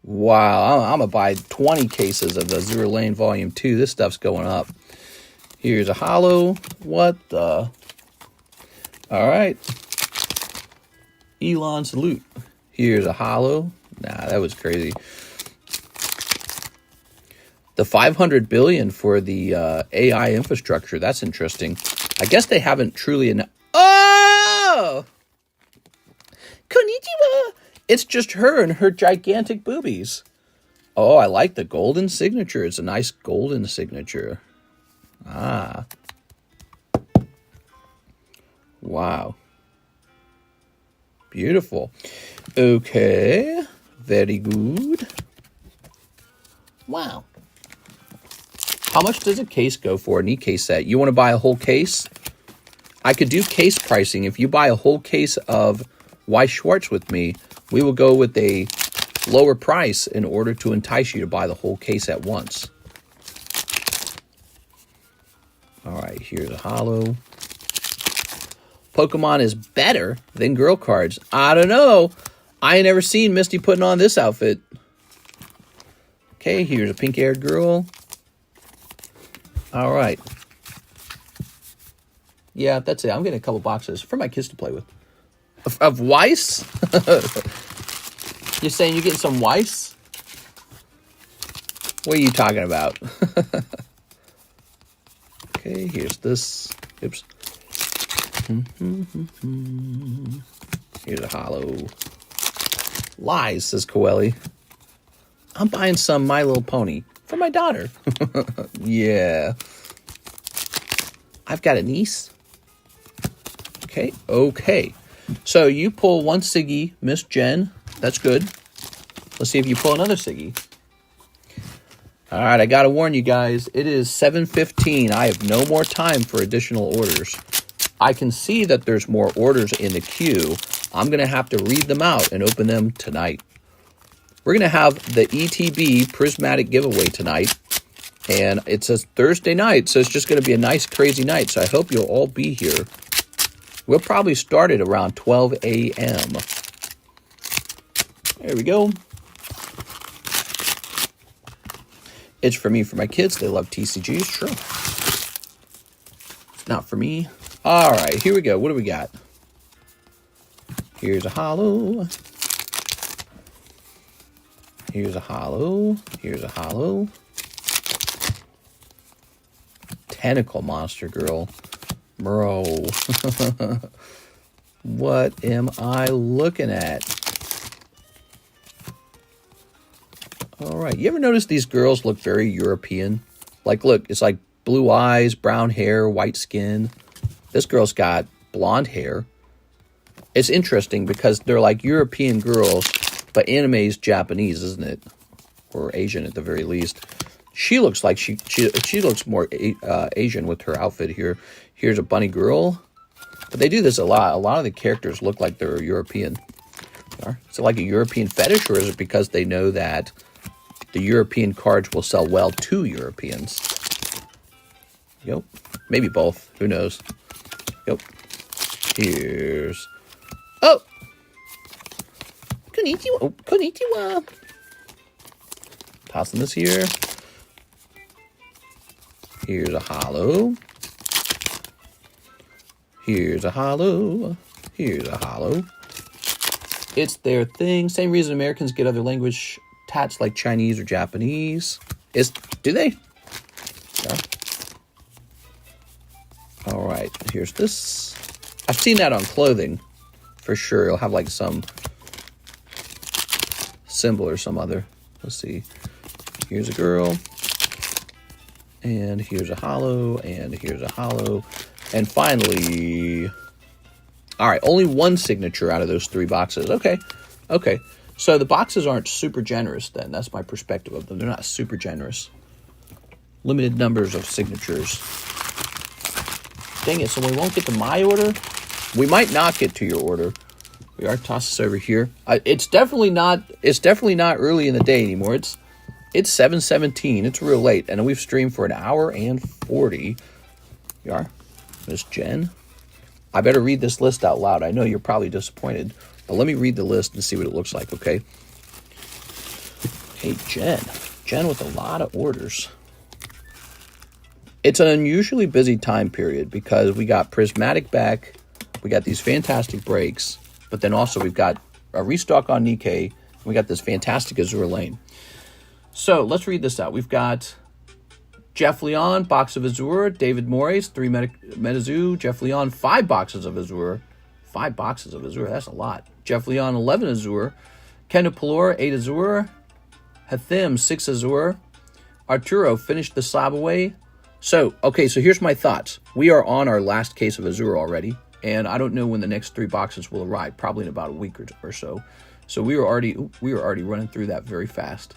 Wow. I'm going to buy 20 cases of the Azure Lane Volume 2. This stuff's going up. Here's a holo. What the... All right. Elon salute. Here's a holo. Nah, that was crazy. The 500 billion for the AI infrastructure. That's interesting. I guess they haven't truly... Oh! Konnichiwa! It's just her and her gigantic boobies. Oh, I like the golden signature. It's a nice golden signature. Ah. Wow. Beautiful. Okay. Very good. Wow. How much does a case go for, an e-case set? You want to buy a whole case? I could do case pricing. If you buy a whole case of Weiss Schwarz with me, we will go with a lower price in order to entice you to buy the whole case at once. All right, here's a holo. Pokemon is better than girl cards. I don't know. I ain't never seen Misty putting on this outfit. Okay, here's a pink-haired girl. All right. Yeah, that's it. I'm getting a couple boxes for my kids to play with. Of Weiss? You're saying you're getting some Weiss? What are you talking about? Okay, here's this. Oops. Here's a holo. Lies, says Coeli. I'm buying some My Little Pony for my daughter. Yeah. I've got a niece. Okay. So you pull one Siggy, Miss Jen. That's good. Let's see if you pull another Siggy. All right, I got to warn you guys. It is 7:15. I have no more time for additional orders. I can see that there's more orders in the queue. I'm going to have to read them out and open them tonight. We're going to have the ETB Prismatic giveaway tonight. And it says Thursday night, so it's just going to be a nice, crazy night. So I hope you'll all be here. We'll probably start at around 12 a.m. There we go. It's for me, for my kids. They love TCGs. Sure. It's not for me. All right, here we go. What do we got? Here's a holo. Here's a holo. Here's a holo. Tentacle monster girl. Bro. What am I looking at? All right. You ever notice these girls look very European? Like, look, it's like blue eyes, brown hair, white skin. This girl's got blonde hair. It's interesting because they're like European girls, but anime's Japanese, isn't it? Or Asian at the very least. She looks like she looks more Asian with her outfit here. Here's a bunny girl. But they do this a lot. A lot of the characters look like they're European. Is it like a European fetish, or is it because they know that the European cards will sell well to Europeans? Yep. Maybe both. Who knows? Yep. Here's... Oh! Konnichiwa. Oh, konnichiwa. Tossing this here. Here's a holo. Here's a holo. Here's a holo. It's their thing. Same reason Americans get other language tats like Chinese or Japanese. Do they? Yeah. All right. Here's this. I've seen that on clothing. For sure. It'll have like some symbol or some other. Let's see. Here's a girl. And here's a holo. And here's a holo. And finally... All right, only one signature out of those 3 boxes. Okay. So the boxes aren't super generous then. That's my perspective of them. They're not super generous. Limited numbers of signatures. Dang it, so we won't get to my order? We might not get to your order. We are tossing this over here. It's definitely not early in the day anymore. It's 7:17. It's real late. And we've streamed for 1 hour and 40. You are? Miss Jen? I better read this list out loud. I know you're probably disappointed, but let me read the list and see what it looks like, okay? Hey, Jen. Jen with a lot of orders. It's an unusually busy time period because we got Prismatic back, we got these fantastic breaks, but then also we've got a restock on Nikkei, and we got this fantastic Azure Lane. So let's read this out. We've got Jeff Leon, box of Azure. David Morris, 3 Metazoo. Jeff Leon, 5 boxes of Azure. 5 boxes of Azure, that's a lot. Jeff Leon, 11 Azure. Kenda Pelor, 8 Azure. Hathim, 6 Azure. Arturo finished the slab away. So here's my thoughts. We are on our last case of Azure already, and I don't know when the next 3 boxes will arrive, probably in about a week or so. So we were already running through that very fast.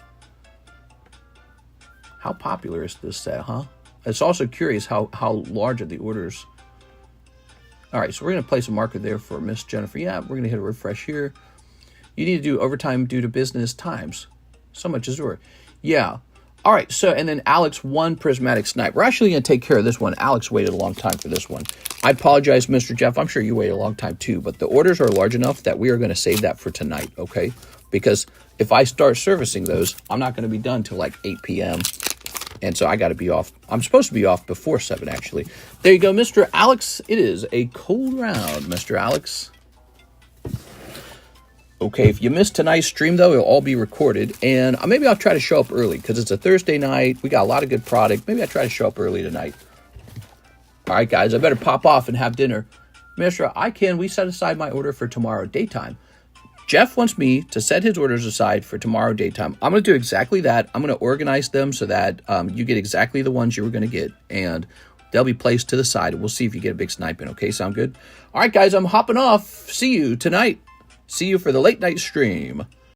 How popular is this set, huh? It's also curious how large are the orders. All right, so we're going to place a marker there for Miss Jennifer. Yeah, we're going to hit a refresh here. You need to do overtime due to business times. So much Azure. Yeah. All right, so, and then Alex, 1 Prismatic Snipe. We're actually going to take care of this one. Alex waited a long time for this one. I apologize, Mr. Jeff. I'm sure you waited a long time too, but the orders are large enough that we are going to save that for tonight, okay? Because if I start servicing those, I'm not going to be done till like 8 p.m., and so I got to be off. I'm supposed to be off before 7, actually. There you go, Mr. Alex. It is a cold round, Mr. Alex. Okay, if you missed tonight's stream, though, it'll all be recorded. And maybe I'll try to show up early because it's a Thursday night. We got a lot of good product. Maybe I'll try to show up early tonight. All right, guys, I better pop off and have dinner. Mr. We set aside my order for tomorrow daytime. Jeff wants me to set his orders aside for tomorrow daytime. I'm going to do exactly that. I'm going to organize them so that you get exactly the ones you were going to get. And they'll be placed to the side. We'll see if you get a big snipe in. Okay, sound good? All right, guys, I'm hopping off. See you tonight. See you for the late night stream.